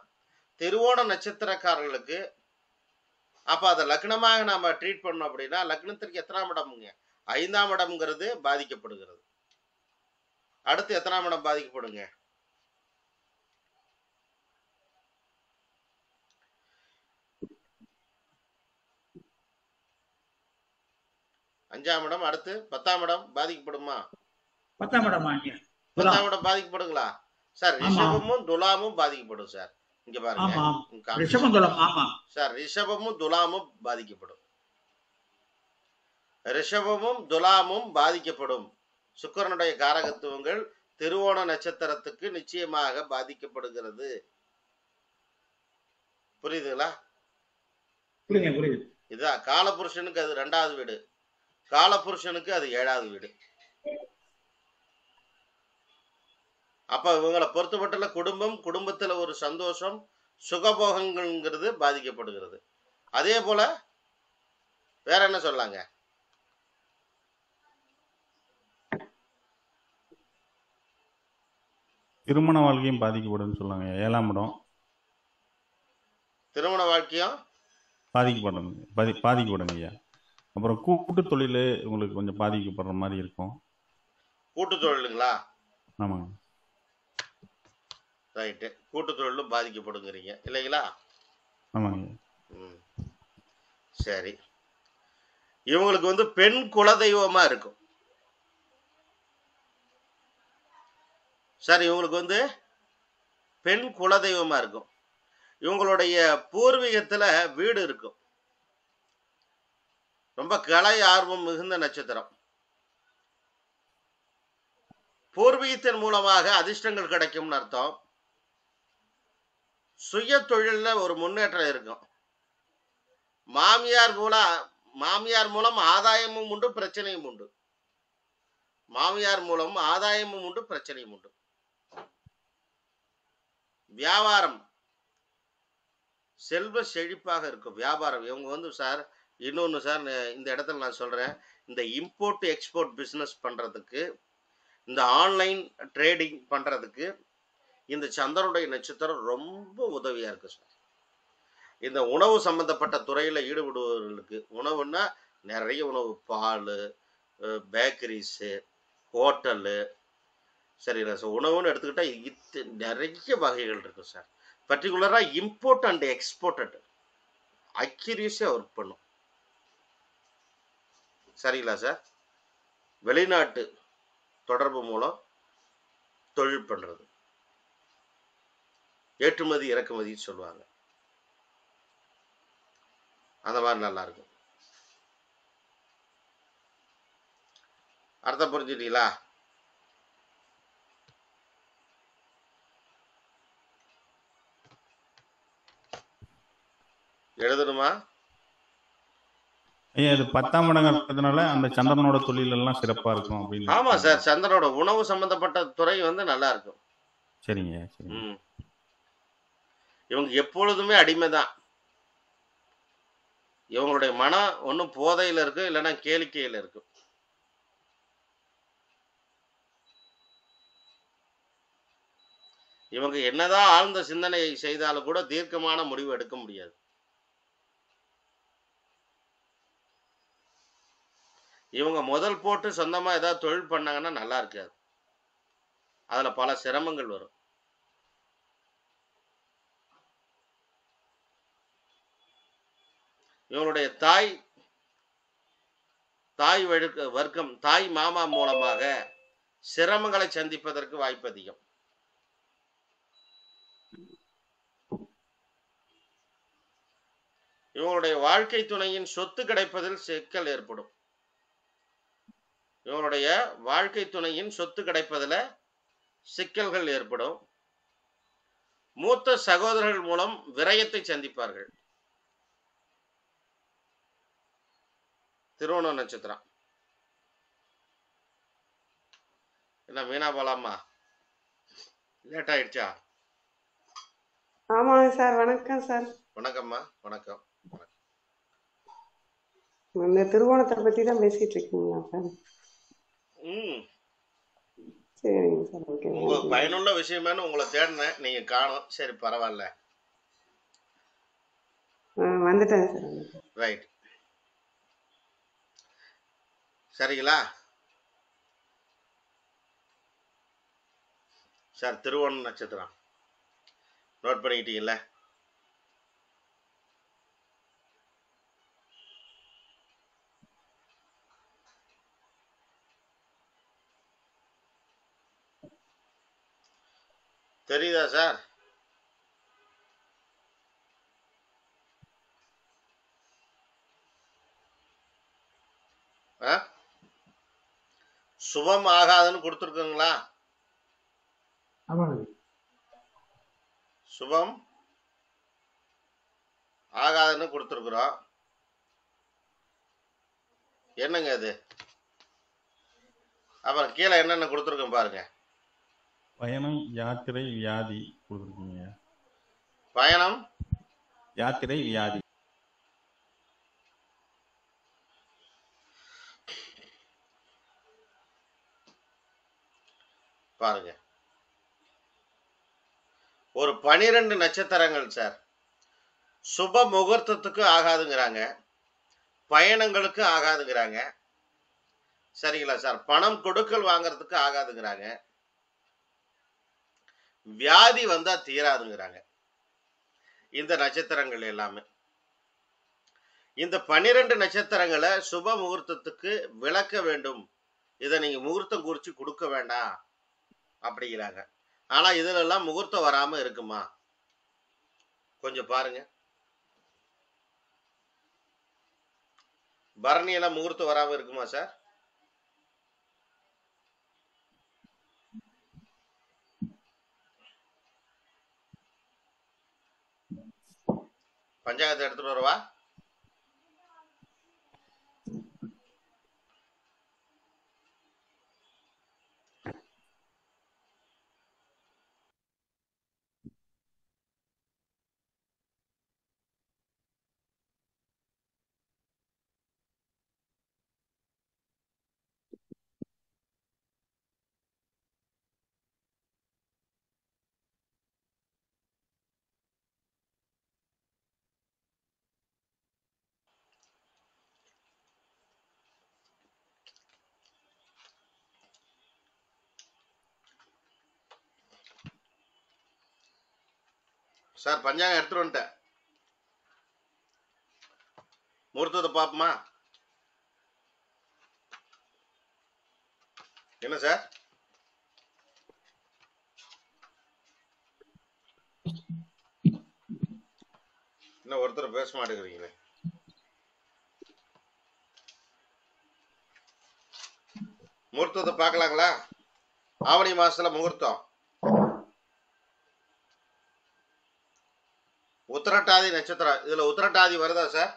A: திருவோண நட்சத்திரக்காரர்களுக்கு அப்ப அதை லக்னமாக நாம ட்ரீட் பண்ணோம் அப்படின்னா, லக்னத்திற்கு எத்தனாம் இடம்ங்க? 5ஆம் இடம்ங்கிறது பாதிக்கப்படுகிறது. அடுத்து எத்தனாம் இடம் பாதிக்கப்படுங்க? 5ஆம் இடம். அடுத்து 10ஆம் இடம் பாதிக்கப்படுமா?
B: 10ஆம் இடம்
A: பாதிக்கப்படுங்களா சார்? ரிஷபமும் துலாமும் பாதிக்கப்படும் சார். இங்க பாருங்க சார், ரிஷபமும் துலாமும் பாதிக்கப்படும். ரிஷபமும் துலாமும் பாதிக்கப்படும். சுக்கிரனுடைய காரகத்துவங்கள் திருவோண நட்சத்திரத்துக்கு நிச்சயமாக பாதிக்கப்படுகிறது. புரியுதுங்களா? இதுதான் காலபுருஷனுக்கு அது 2வது வீடு, காலபுருஷனுக்கு அது 7வது வீடு. அப்ப இவங்களை பொறுத்தமட்டுல குடும்பம், குடும்பத்துல ஒரு சந்தோஷம், சுகபோகங்கள்ங்கிறது பாதிக்கப்படுகிறது. அதே போல வேற என்ன சொல்லாங்க?
C: திருமண வாழ்க்கையும் பாதிக்கப்படும்னு சொல்லுவாங்க. 7ஆம் இடம்
A: திருமண வாழ்க்கையும்
C: பாதிக்கப்படும் பாதிக்கப்படுங்க ஐயா. அப்புறம் கூட்டு தொழில் உங்களுக்கு கொஞ்சம் பாதிக்கப்படுற மாதிரி இருக்கும்.
A: கூட்டு தொழிலுங்களா?
C: ஆமாங்க.
A: ரைட்டு. கூட்டு தொழிலும் பாதிக்கப்படுங்கிறீங்க இல்லைங்களா?
C: ஆமாங்க.
A: ம். சரி. இவங்களுக்கு வந்து பெண் குலதெய்வமா இருக்கும். சார் இவங்களுக்கு வந்து பெண் குலதெய்வமா இருக்கும். இவங்களுடைய பூர்வீகத்துல வீடு இருக்கும். ரொம்ப கலை ஆர்வம் மிகுந்த நட்சத்திரம். பூர்வீகத்தின் மூலமாக அதிர்ஷ்டங்கள் கிடைக்கும்னு அர்த்தம். சுய தொழில்ல ஒரு முன்னேற்றம் இருக்கும். மாமியார் மூலம் ஆதாயமும் உண்டு, பிரச்சனையும் உண்டு. மாமியார் மூலம் ஆதாயமும் உண்டு, பிரச்சனையும் உண்டு. வியாபாரம் செல்வ செழிப்பாக இருக்கும். வியாபாரம் இவங்க வந்து சார் இன்னொன்று சார், இந்த இடத்துல நான் சொல்றேன், இந்த இம்போர்ட் எக்ஸ்போர்ட் பிஸ்னஸ் பண்றதுக்கு, இந்த ஆன்லைன் ட்ரேடிங் பண்றதுக்கு இந்த சந்திரனுடைய நட்சத்திரம் ரொம்ப உதவியா இருக்கு சார். இந்த உணவு சம்பந்தப்பட்ட துறையில ஈடுபடுபவர்களுக்கு, உணவுன்னா நிறைய உணவு, பால், பேக்கரிஸு, ஹோட்டலு, சரிங்களா சார்? உணவுன்னு எடுத்துக்கிட்டா நிறைய வகைகள் இருக்கு சார். பர்டிகுலரா இம்போர்ட் அண்ட் எக்ஸ்போர்ட்டட் அக்யூரேசியா ஒர்க் பண்ணும். சரிங்களா சார்? வெளிநாட்டு தொடர்பு மூலம் தொழில் பண்றது, ஏற்றுமதி இறக்குமதி சொல்லுவாங்க. அந்த மாதிரி நல்லா இருக்கும். அர்த்தம் புரிஞ்சுட்டீங்களா? எழுதணுமா?
C: ஐயா இது 10ஆம் இடங்கிறதுனால அந்த சந்திரனோட தொழில் எல்லாம் சிறப்பா இருக்கும் அப்படின்னு.
A: ஆமா சார், சந்திரனோட உணவு சம்பந்தப்பட்ட துறை வந்து நல்லா இருக்கும்.
C: சரிங்க சரிங்க.
A: இவங்க எப்பொழுதுமே அடிமைதான். இவங்களுடைய மனம் ஒன்றும் போதையில இருக்கு, இல்லைன்னா கேளிக்கையில இருக்கும். இவங்க என்னதான் ஆழ்ந்த சிந்தனையை செய்தாலும் கூட தீர்க்கமான முடிவு எடுக்க முடியாது. இவங்க முதல் போட்டு சொந்தமா ஏதாவது தொழில் பண்ணாங்கன்னா நல்லா இருக்காது. அதுல பல சிரமங்கள் வரும். இவங்களுடைய தாய் வர்க்கம், தாய் மாமா மூலமாக சிரமங்களை சந்திப்பதற்கு வாய்ப்பு அதிகம். இவங்களுடைய வாழ்க்கை துணையின் சொத்து கிடைப்பதில் சிக்கல் ஏற்படும். இவங்களுடைய வாழ்க்கை துணையின் சொத்து கிடைப்பதில் சிக்கல்கள் ஏற்படும். மூத்த சகோதரர்கள் மூலம் விரயத்தை சந்திப்பார்கள். திருவோண நட்சத்திரம். என்ன மீனா போலாமா? லேட் ஆயிடுச்சா?
D: ஆமாங்க சார். வணக்கம் சார்.
A: வணக்கம்மா. வணக்கம்.
D: இந்த திருவோணத்தை பத்தி தான் பேசிட்டு இருக்கீங்களா சார்? சரிங்க சார். ஓகே.
A: உங்களுக்கு பயனுள்ள விஷயமானு உங்களை தேடினேன், நீங்க காணோம். சரி பரவாயில்ல.
D: வந்துட்டேன் சார்.
A: ரைட். சரிங்களா சார்? திருவோண நட்சத்திரம் நோட் பண்ணிக்கிட்டீங்கல்ல? தெரியுதா சார்? சுபம் ஆகாதுன்னு கொடுத்துருக்குங்களா? சுபம் ஆகாதுன்னு கொடுத்துருக்குறோம். என்னங்க அது? அப்புறம் கீழே என்னென்ன கொடுத்துருக்கோம் பாருங்க.
C: பயணம், யாத்திரை, வியாதி கொடுத்துருக்கீங்க.
A: பயணம்,
C: யாத்திரை, வியாதி.
A: பாருங்க ஒரு 12 நட்சத்திரங்கள் சார். சுப முகூர்த்தத்துக்கு ஆகாதுங்கிறாங்க, பயணங்களுக்கு ஆகாதுங்கிறாங்க, சரிங்களா சார்? பணம் கொடுக்கல் வாங்குறதுக்கு ஆகாதுங்கிறாங்க, வியாதி வந்தா தீராதுங்கிறாங்க. இந்த நட்சத்திரங்கள் எல்லாமே இந்த 12 நட்சத்திரங்களை சுப முகூர்த்தத்துக்கு விளக்க வேண்டும். இதை நீங்க முகூர்த்தம் குறிச்சு கொடுக்க வேண்டாம் அப்படிங்கிறாங்க. ஆனா இதுல எல்லாம் முகூர்த்தம் வராம இருக்குமா? கொஞ்சம் பாருங்க. பரணி எல்லாம் முகூர்த்தம் வராம இருக்குமா சார்? பஞ்சாயத்தை எடுத்துட்டு வரவா? சார் பஞ்சாங்கம் எடுத்துட்டு வந்துட்டேன். முகூர்த்தத்தை பார்ப்போமா? என்ன சார்? இன்னும் ஒருத்தர் பேச மாட்டேங்கிறீங்களே. முகூர்த்தத்தை பார்க்கலாங்களா? ஆவணி மாசத்துல முகூர்த்தம். உத்திரட்டாதி நட்சத்திரம். இதுல உத்திரட்டாதி வருதா சார்?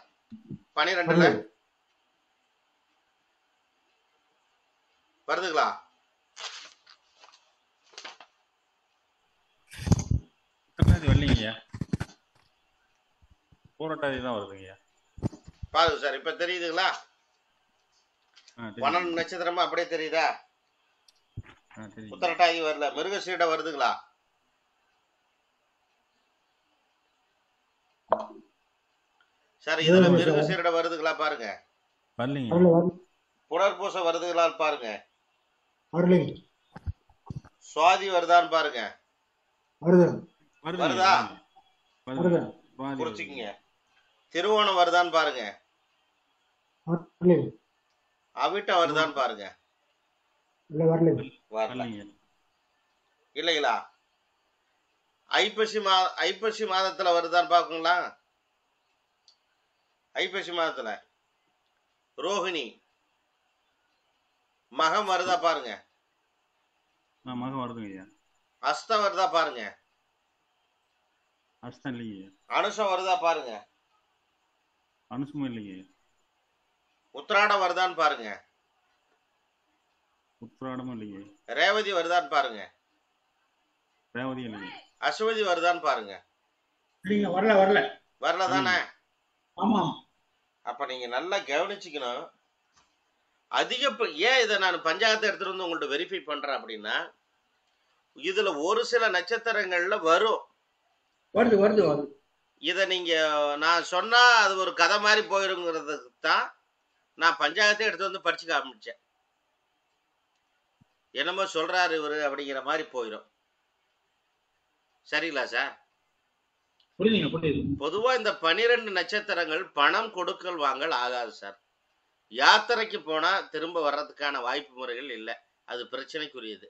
A: 12ல வருதுங்களா?
C: வரலீங்க, பூரட்டாதி தான் வருதுங்க.
A: பாருங்க சார், இப்ப தெரியுதுங்களா? 12 நட்சத்திரமா அப்படியே தெரியுதா? உத்திரட்டாதி வரல. மிருகசீட வருதுங்களா? சார் இதுல மிருகசீரிட வருதுங்களா பாருங்க. புனர்பூச வருதுங்களா பாருங்க. சுவாதி வருதான்னு பாருங்க. வருதா? குறிச்சுக்கங்க. திருவோணம் வருதான்னு பாருங்க. அவிட்டம் வருதான்னு பாருங்க. இல்லைங்களா? ஐப்பசி மாதத்துல வருதான்னு பாக்குங்களா? ஐப்பசி மாதத்துல ரோஹிணி மகம் வருதா பாருங்க.
C: மகம் வருதுங்க.
A: அஸ்தம் வருதா பாருங்க.
C: அஸ்தம் இல்லைங்க.
A: அனுஷம் வருதா பாருங்க.
C: அனுஷமும் இல்லைங்க.
A: உத்திராடம் வருதான்னு பாருங்க.
C: உத்திராடமும் இல்லைங்க.
A: ரேவதி வருதான்னு பாருங்க.
C: ரேவதி இல்லைங்க.
A: அஸ்வதி வருதான்னு பாருங்க.
B: வரல வரல
A: வரல தானே?
B: ஆமா.
A: அப்ப நீங்க நல்லா கவனிச்சுக்கணும். ஏன் இதை நான் பஞ்சாயத்தை எடுத்துட்டு வந்து உங்கள்ட்ட வெரிஃபை பண்றேன் அப்படின்னா, இதுல ஒரு சில நட்சத்திரங்கள்ல வரும்.
B: வருது வருது வருது.
A: இதை நீங்க நான் சொன்னா அது ஒரு கதை மாதிரி போயிருங்கிறதுக்கு தான் நான் பஞ்சாயத்தை எடுத்து வந்து படிச்சு காமிச்சேன். என்னமோ சொல்றாரு இவரு அப்படிங்கிற மாதிரி போயிடும். சரிங்களா சார்? பொதுவா இந்த 12 நட்சத்திரங்கள் பணம் கொடுக்கல் வாங்கல் ஆகாது சார். யாத்திரைக்கு போனா திரும்ப வர்றதுக்கான வாய்ப்பு முறைகள் இல்லை. அது பிரச்சனைக்குரியது.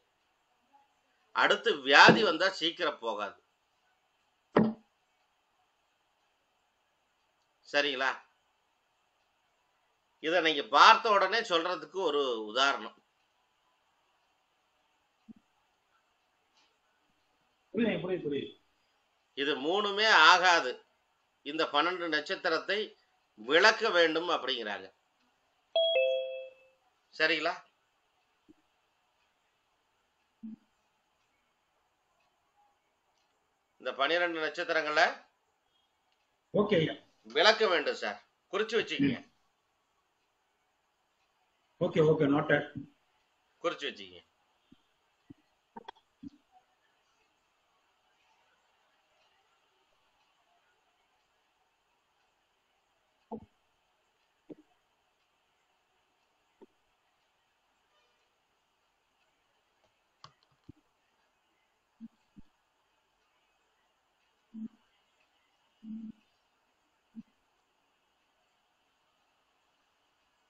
A: அடுத்து வியாதி வந்தா சீக்கிரம் போகாது. சரிங்களா? இதை நீங்க பார்த்த உடனே சொல்றதுக்கு ஒரு உதாரணம். இது மூணுமே ஆகாது. இந்த 12 நட்சத்திரத்தை விளக்க வேண்டும் அப்படிங்கிறாங்க. சரிங்களா? இந்த 12 நட்சத்திரங்களை
B: ஓகே ஐயா.
A: விளக்க வேண்டும் சார். குறிச்சு வச்சுக்கங்க.
B: Okay okay noted.
A: குறிச்சு வச்சுக்கங்க.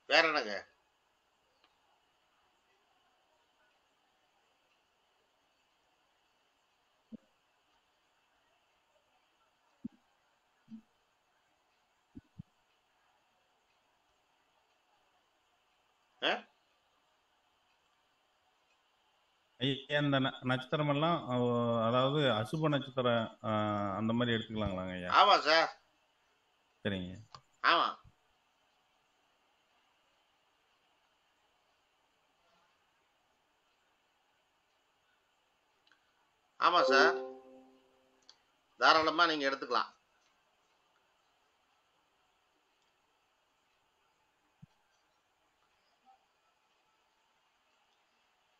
A: வேற என்னங்க?
C: ஐயா இந்த நட்சத்திரம் எல்லாம் அதாவது அசுப நட்சத்திரம் அந்த மாதிரி எடுத்துக்கலாங்களாங்க ஐயா?
A: ஆமா சார்.
C: சரிங்க.
A: ஆமா. ஆமா சார், தாராளமா நீங்க எடுத்துக்கலாம்.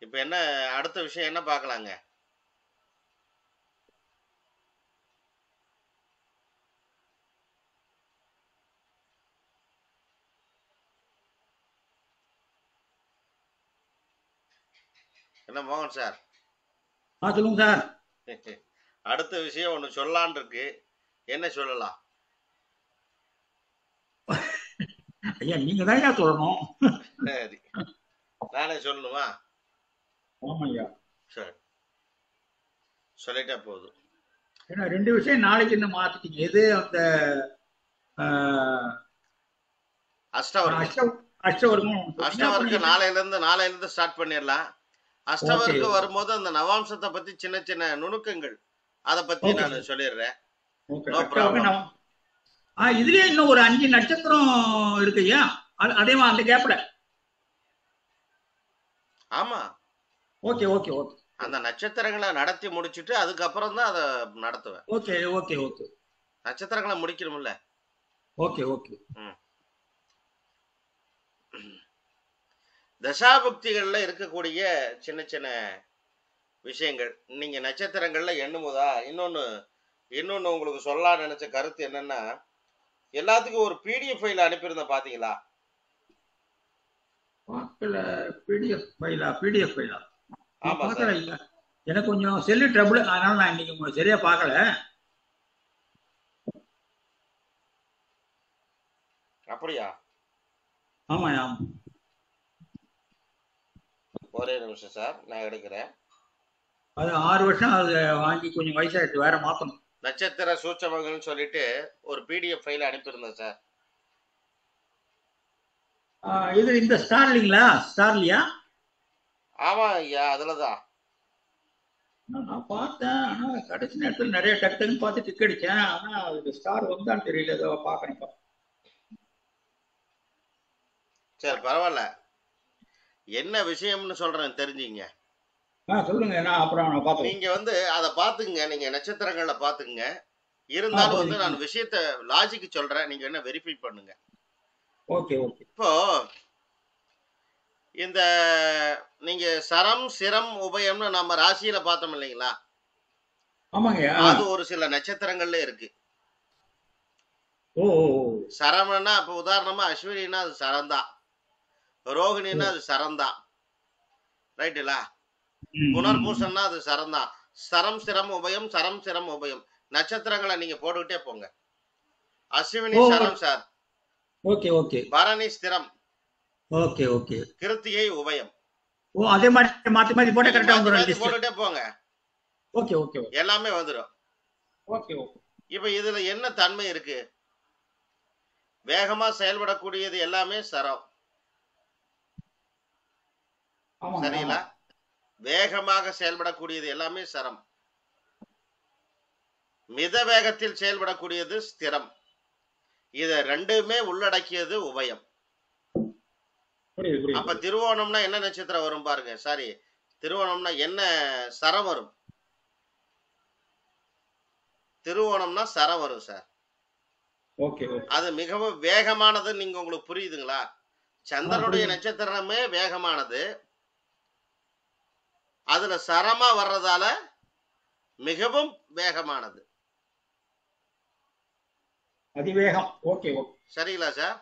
A: இப்ப என்ன அடுத்த விஷயம் என்ன பார்க்கலாங்க? என்ன மோகன் சார்?
B: சொல்லுங்க சார்.
A: அடுத்த விஷயம் ஒண்ணு சொல்லலான் இருக்கு. என்ன சொல்லலாம்?
B: ஐயா நீங்க தான் சொல்லணும்.
A: சரி, நானே சொல்லணுமா?
B: ஆமா ஐயா.
A: சரி, சொல்லிட்டா போதும்.
B: ஏன்னா 2 விஷயம் நாளைக்கு இன்னும் மாத்திட்டீங்க. எது அந்த
A: அஷ்டவர்க்கம். அஷ்டவர்க்கு நாளையில இருந்து ஸ்டார்ட் பண்ணிடலாம். அஷ்டவர்க்கு வரும்போது அந்த நவாம்சத்தை பத்தி சின்ன சின்ன நுணுக்கங்கள் அத பத்தி நான் சொல்லிடுறேன்.
B: இதுலயே இன்னும் ஒரு 5 நட்சத்திரம் இருக்கு ஐயா. அதே அந்த கேப்ல.
A: ஆமா.
B: Okay okay okay.
A: அந்த நட்சத்திரங்களை நடத்தி முடிச்சிட்டு அதுக்கப்புறம் தான் அதை நடத்துவேன்.
B: Okay okay okay.
A: நட்சத்திரங்களை முடிக்கணும்ல.
B: Okay okay.
A: தசாபுக்திகள்ல இருக்கக்கூடிய சின்ன சின்ன விஷயங்கள் நீங்க நட்சத்திரங்கள்ல எண்ணும்போதா இன்னொன்னு உங்களுக்கு சொல்லலாம்னு நினைச்ச கருத்து என்னன்னா, எல்லாத்துக்கும் ஒரு பிடிஎஃப் ஃபைல் அனுப்பியிருந்தேன் பாத்தீங்களா?
B: பிடிஎஃப் ஃபைலா?
A: ஆமா சார்.
B: எனக்கு கொஞ்சம் செல்லு ட்ரபிள், அதனால நான் இன்னைக்கு சரியா பார்க்கல.
A: அப்படியா?
B: ஆமா.
A: ஒரே நிமிஷம் சார், நான் எடுக்கிறேன்.
B: அது 6 வருஷம் அது வாங்கி கொஞ்சம் வயசாயிடுச்சு, வேற மாத்தணும்.
A: நட்சத்திர சூட்சமங்கள்னு சொல்லிட்டு ஒரு பிடிஎஃப் ஃபைல் அனுப்பியிருந்தேன் சார்.
B: இது இந்த ஸ்டார்லியா? ஆமா
A: ஐயா, அதுலதான்
B: நான் பார்த்தேன். ஆனா கடைசி நேரத்தில் நிறைய டக்குன்னு பார்த்து டிக் அடிச்சேன். ஆனா அது ஸ்டார் வந்தான்னு தெரியல. ஏதோ பாக்குறேன்.
A: சரி, பரவாயில்ல. என்ன விஷயம்னு சொல்றேன் தெரிஞ்சுங்க.
B: சொல்லுங்க. அப்புறம்
A: நீங்க அதை பாத்துங்க. நீங்க நட்சத்திரங்களை பாத்துங்க. இருந்தாலும் நான் விஷயத்த லாஜிக்கு சொல்றேன், நீங்க என்ன வெரிஃபை பண்ணுங்க.
B: Okay okay.
A: இப்போ இந்த நீங்க சரம் சிரம் உபயம்னு நம்ம ராசியில பார்த்தோம் இல்லைங்களா?
B: ஆமாங்க.
A: அது ஒரு சில நட்சத்திரங்கள்ல இருக்கு. சரம்னா இப்ப உதாரணமா அஸ்வினின்னா அது சரந்தா, ரோகிணின்னா அது சரந்தா, ரைட்டுங்களா? புனர்பூசம்னா அது சரந்தா. சரம் சிரம் உபயம், சரம் சிரம் உபயம் நட்சத்திரங்களை நீங்க போட்டுக்கிட்டே போங்க. அஸ்வினி சரம் சார்.
B: Okay okay.
A: பரணி ஸ்திரம்.
B: Okay okay.
A: கிருத்திகை உபயம்.
B: அதே மாதிரி மாத்தி போட்டா கரெக்ட்டா வந்துரும்.
A: போட்டுட்டே போங்க.
B: Okay okay.
A: எல்லாமே வந்துரும்.
B: Okay okay.
A: இப்ப இதுல என்ன தன்மை இருக்கு? வேகமா செயல்படக்கூடியது எல்லாமே சரம். சரிங்களா? வேகமாக செயல்படக்கூடியது எல்லாமே சரம். மித வேகத்தில் செயல்படக்கூடியது ஸ்திரம். இத ரெண்டுமே உள்ளடக்கியது உபயம். அப்ப திருவோணம்னா என்ன நட்சத்திரம் வரும் பாருங்க. சாரி, திருவோணம்னா என்ன சரம் வரும்? திருவோணம்னா சரம் வரும் சார்.
B: Okay okay.
A: அது மிகவும் வேகமானது. நீங்க உங்களுக்கு புரியுதுங்களா? சந்திரனுடைய
B: புரியுது.
A: நட்சத்திரமே வேகமானது. அதுல சரமா வர்றதால மிகவும் வேகமானது.
B: அதிவேகம். Okay okay.
A: சரிங்களா சார்?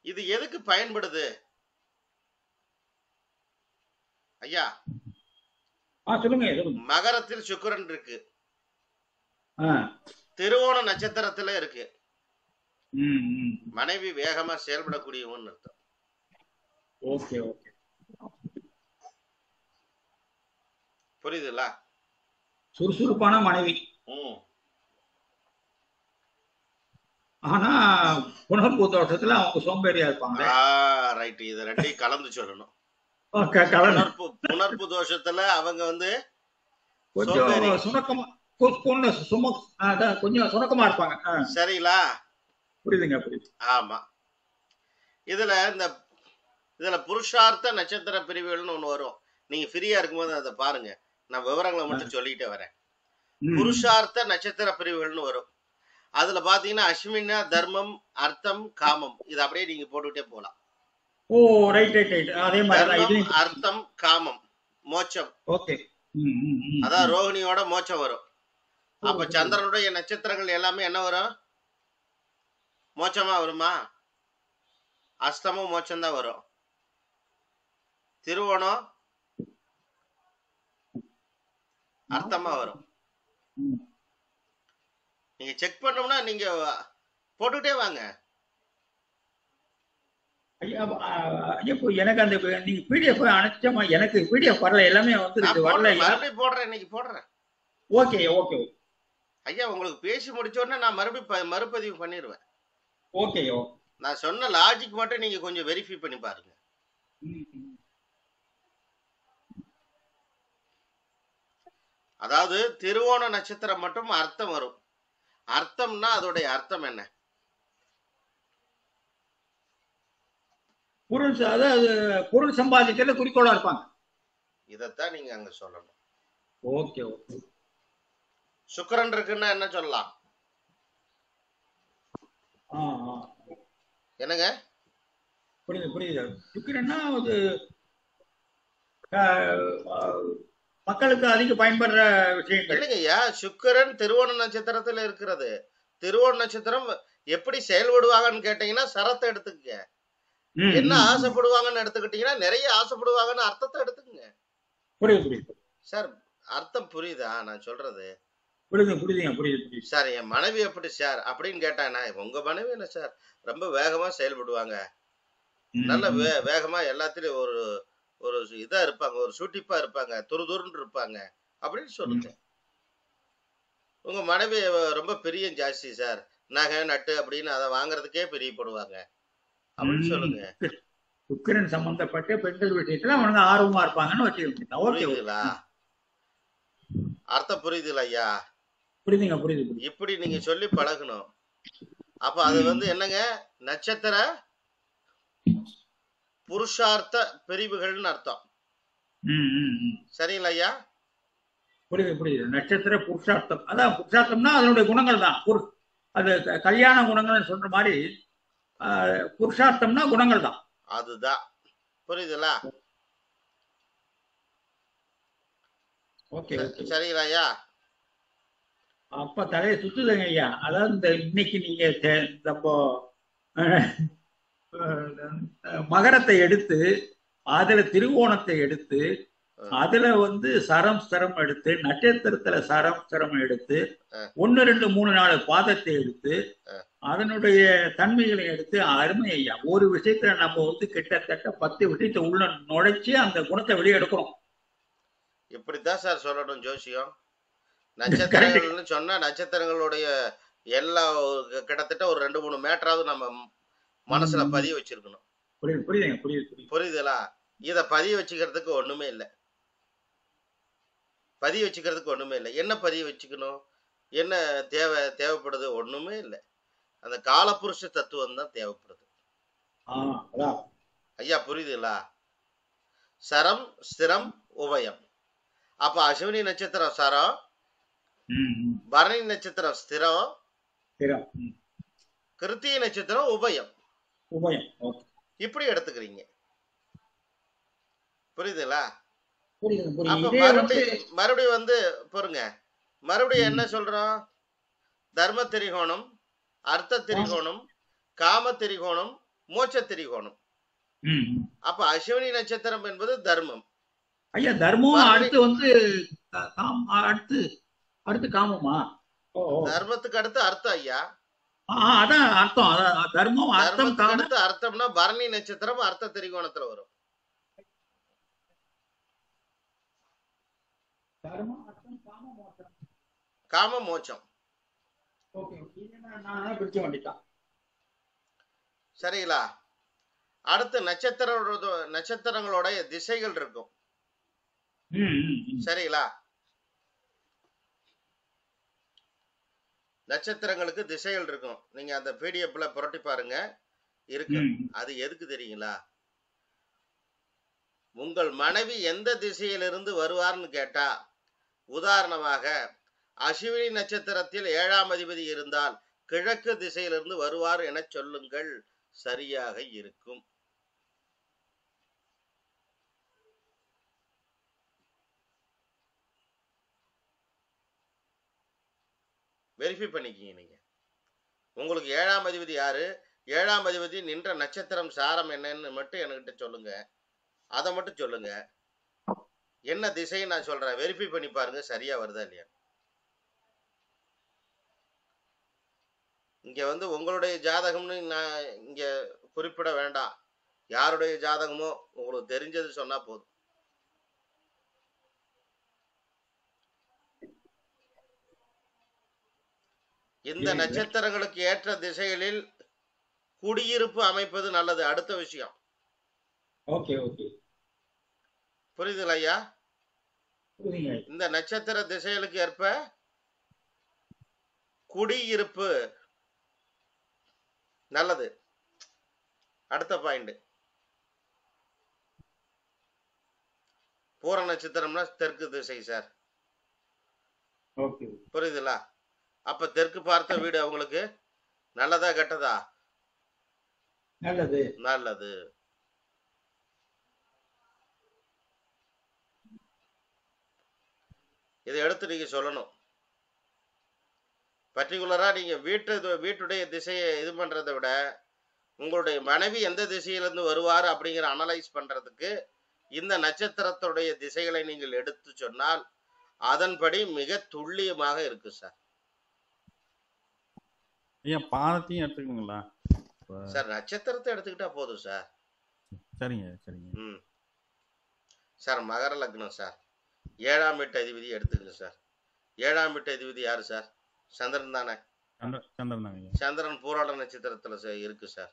A: இது எதுக்கு பயன்படுது ஐயா?
B: சொல்லுங்க சொல்லுங்க.
A: மகரத்தில் சுக்கிரன் இருக்கு,
B: ஆ.
A: திருவோண நட்சத்திரத்துல இருக்கு.
B: ம் ம்.
A: மனைவி வேகமா செயல்படக்கூடியவன் அர்த்தம்.
B: Okay okay.
A: புரியுதுங்களா?
B: சுறுசுறுப்பான மனைவி.
A: ம்.
B: ஆனா புனர்பூ தோட்டத்துல அவங்க சோம்பேறியா இருப்பாங்க.
A: ரைட். இது ரெண்டையும் கலந்து சொல்லணும்.
B: கலந்து
A: புனர்ப்பு தோஷத்துல அவங்க வந்து
B: கொஞ்சம்
A: சோம்பேறி.
B: சுணக்கமா கொஞ்சம் சுணக்கமா இருப்பாங்க.
A: சரிங்களா?
B: புரியுதுங்க புரியுது.
A: ஆமா. இதுல புருஷார்த்த நட்சத்திர பிரிவுகள்னு ஒண்ணு வரும். நீங்க ஃப்ரீயா இருக்கும்போது அதை பாருங்க. நான் விவரங்களை மட்டும் சொல்லிட்டே வரேன். புருஷார்த்த நட்சத்திர பிரிவுகள்னு வரும். அதுல பாத்தீங்கன்னா அஸ்வினா, தர்மம், அர்த்தம், காமம். இது அப்படியே நீங்க போட்டுக்கிட்டே போலாம்.
B: ஓ ரைட் ரைட் ரைட். அதே மாதிரி
A: தர்மம், அர்த்தம், காமம், மோட்சம்.
B: ஓகே.
A: அதான் ரோஹிணியோட மோட்சம் வரும். அப்ப சந்திரனுடைய நட்சத்திரங்கள் எல்லாமே என்ன வரும்? மோட்சமா வருமா? அஸ்தமும் மோட்சம் தான் வரும். திருவோணம் அர்த்தமா வரும். நீங்க செக் பண்ணோம்னா நீங்க போட்டுட்டே வாங்க.
B: எனக்கு அந்த நீங்க பிடிஎஃப் அனுப்பிச்சமா, எனக்கு பிடிஎஃப் வரல, எல்லாமே வந்து வரல.
A: மறுபடியும் போடுறேன், இன்னைக்கு போடுறேன்.
B: ஓகே ஓகே
A: ஐயா, உங்களுக்கு பேசி முடிச்ச உடனே நான் மறுபடியும் மறுபதிவு பண்ணிடுவேன்.
B: ஓகே.
A: நான் சொன்ன லாஜிக் மட்டும் நீங்க கொஞ்சம் வெரிஃபை பண்ணி பாருங்க. அதாவது திருவோண நட்சத்திரம் மட்டும் அர்த்தம் வரும். அர்த்தம்னா அதோடைய அர்த்தம் என்ன?
B: பொருள் சம்பாதிக்கிறதுல குறிக்கோளா இருப்பாங்க.
A: இதத்தான் நீங்க அங்க சொல்லணும்.
B: Okay okay.
A: சுக்கிரன் இருக்குன்னா என்ன சொல்லலாம்? என்னங்க?
B: புரியுது புரியுது. சுக்கிரன்னா அது மக்களுக்கு அதிக பயன்படுற விஷயங்கள்
A: இல்லைங்க ஐயா. சுக்கிரன் திருவோண நட்சத்திரத்துல இருக்கிறது. திருவோண நட்சத்திரம் எப்படி செயல்படுவாங்கன்னு கேட்டீங்கன்னா சரத்தை எடுத்துக்கங்க. என்ன ஆசைப்படுவாங்கன்னு எடுத்துக்கிட்டீங்கன்னா நிறைய ஆசைப்படுவாங்கன்னு அர்த்தத்தை எடுத்துக்கங்க.
B: புரியுது புரியுது
A: சார். அர்த்தம் புரியுதா நான் சொல்றது?
B: புரியுது
A: சார். என் மனைவி எப்படி சார் அப்படின்னு கேட்டானா, உங்க மனைவி என்ன சார் ரொம்ப வேகமா செயல்படுவாங்க, நல்ல வேகமா எல்லாத்திலயும் ஒரு ஒரு இதா இருப்பாங்க, ஒரு சூட்டிப்பா இருப்பாங்க, துருதுருன்னு இருப்பாங்க அப்படின்னு சொல்லுங்க. உங்க மனைவி ரொம்ப பெரிய ஜாஸ்தி சார், நகை நட்டு அப்படின்னு அதை வாங்குறதுக்கே பிரியப்படுவாங்க அப்படின்னு சொல்லுங்க.
B: சுக்கிரன் சம்பந்தப்பட்ட பெண்கள் விஷயத்துல அவங்க ஆர்வமா இருப்பாங்கன்னு வச்சுக்கோங்க.
A: புரியுதுங்களா? அர்த்தம் புரியுதுல ஐயா?
B: புரியுது.
A: இப்படி நீங்க சொல்லி பழகணும். அப்ப அது வந்து என்னங்க, நட்சத்திர புருஷார்த்த பிரிவுகள்னு அர்த்தம். சரிங்களா ஐயா?
B: புரியுது. நட்சத்திர புருஷார்த்தம், அதான் புருஷார்த்தம்னா அதனுடைய குணங்கள் தான். அது கல்யாண குணங்கள் சொல்ற மாதிரி புருஷார்த்தம்னா குணங்கள் தான்.
A: அதுதான். புரியுதுங்களா?
B: ஓகே.
A: சரிங்களா ஐயா?
B: அப்ப தலையை சுத்துதுங்க ஐயா. அதாவது இன்னைக்கு நீங்க மகரத்தை எடுத்து அதுல திருவோணத்தை எடுத்து அதுல வந்து சரம் எடுத்து நட்சத்திரத்துல சரம் எடுத்து 1 2 3 4 பாதத்தை எடுத்து அதனுடைய தன்மைகளை எடுத்து அருமை ஐயா. ஒரு விஷயத்துல நம்ம வந்து கிட்டத்தட்ட 10 விஷயத்தை உள்ள நுழைச்சு அந்த குணத்தை வெளியே எடுக்கிறோம்.
A: இப்படித்தான் சார் சொல்லணும் ஜோசியம். நட்சத்திரங்கள்னு சொன்னா நட்சத்திரங்களுடைய எல்லா கிட்டத்தட்ட ஒரு 2 3 மேட்டராவது நம்ம மனசுல பதிய வச்சிருக்கணும். புரியுதுங்களா? இத பதிய வச்சுக்கிறதுக்கு ஒண்ணுமே இல்லை. என்ன பதிய வச்சுக்கணும்? என்ன தேவைப்படுது? ஒண்ணுமே இல்லை. அந்த காலபுருஷ தத்துவம் தான் தேவைப்படுது. ஐயா புரியுதுங்களா? சரம், ஸ்திரம், உபயம். அப்ப அஸ்வினி நட்சத்திரம் சரம், பரணி நட்சத்திரம் ஸ்திரம்,
B: ஸ்திரம்.
A: கிருத்திகை நட்சத்திரம் உபயம்.
B: உபயம். ஓகே.
A: இப்படி எடுத்துக்கிறீங்க. புரியுதுங்களா?
B: புரியுது
A: அப்ப
B: புரியுது. இதே வந்து
A: மறுபடியும் வந்து பொறுங்க, மறுபடியும் என்ன சொல்றோம்? தர்ம திரிகோணம், அர்த்த திரிகோணம், காம திரிகோணம், மோட்ச திரிகோணம். அப்ப அஸ்வினி நட்சத்திரம் என்பது தர்மம்.
B: ஐயா தர்மம் அடுத்து வந்து அடுத்து அடுத்து காமமா?
A: தர்மத்துக்கு அடுத்து அர்த்தம் ஐயா.
B: அதான் அர்த்தம். அதான் தர்மம் அர்த்தம்
A: தர்மத்துக்கு அடுத்து அர்த்தம்னா பரணி நட்சத்திரம் அர்த்த திரிகோணத்துல வரும்.
B: தர்மம் அர்த்தம் காம மோட்சம்.
A: காம மோட்சம்.
B: ஓகே. இது நான் பிடிச்ச வேண்டியதான்.
A: சரிங்களா? அடுத்து நட்சத்திரங்களோட திசைகள் இருக்கும். சரிங்களா? நட்சத்திரங்களுக்கு திசைகள் இருக்கும். நீங்க அந்த பிடிஎஃப்ல புரட்டி பாருங்க, இருக்கு. அது எதுக்கு தெரியுங்களா? உங்கள் மனைவி எந்த திசையிலிருந்து வருவார்னு கேட்டா, உதாரணமாக அஸ்வினி நட்சத்திரத்தில் 7ஆம் அதிபதி இருந்தால் கிழக்கு திசையிலிருந்து வருவார் என சொல்லுங்கள், சரியாக இருக்கும். வெரிஃபை பண்ணிக்கிங்க. நீங்க உங்களுக்கு 7ஆம் அதிபதி யாரு, 7ஆம் அதிபதி நின்ற நட்சத்திரம் சாரம் என்னன்னு மட்டும் என்கிட்ட சொல்லுங்க. அதை மட்டும் சொல்லுங்க. என்ன திசைன்னு நான் சொல்றேன், வெரிஃபை பண்ணி பாருங்க சரியா வருதா இல்லையா. இங்க வந்து உங்களுடைய ஜாதகம்னு நான் இங்க குறிப்பிட வேண்டாம். யாருடைய ஜாதகமோ உங்களுக்கு தெரிஞ்சது சொன்னா போதும். இந்த நட்சத்திரங்களுக்கு ஏற்ற திசைகளில் குடியிருப்பு அமைப்பது நல்லது. அடுத்த விஷயம்.
B: Okay okay.
A: புரியுதுல ஐயா? இந்த நட்சத்திர திசைகளுக்கு ஏற்ப குடியிருப்பு நல்லது. அடுத்த பாயிண்ட். பூர நட்சத்திரம்னா தெற்கு திசை சார். புரியுதுல? அப்ப தெற்கு பார்த்த வீடு அவங்களுக்கு நல்லதா கெட்டதா?
B: நல்லது.
A: நல்லது. இதை எடுத்து நீங்க சொல்லணும். பர்டிகுலரா நீங்க வீட்டுடைய திசையை இது பண்றதை விட உங்களுடைய மனைவி எந்த திசையிலிருந்து வருவார் அப்படிங்கிற அனலைஸ் பண்றதுக்கு இந்த நட்சத்திரத்துடைய திசைகளை நீங்கள் எடுத்து சொன்னால் அதன்படி மிக துல்லியமாக இருக்கு சார்.
C: ஐயா பாதத்தையும் எடுத்துக்கீங்களா
A: சார்? நட்சத்திரத்தை எடுத்துக்கிட்டா போதும் சார்.
C: சரிங்க சரிங்க.
A: சார் மகர லக்னம் சார், 7ஆம் வீட்டு அதிபதி எடுத்துக்கங்க சார். 7ஆம் வீட்டு அதிபதி யாரு சார்? சந்திரன் தானே.
C: சந்திரன் தாங்க.
A: சந்திரன் பூராட நட்சத்திரத்துல இருக்கு சார்.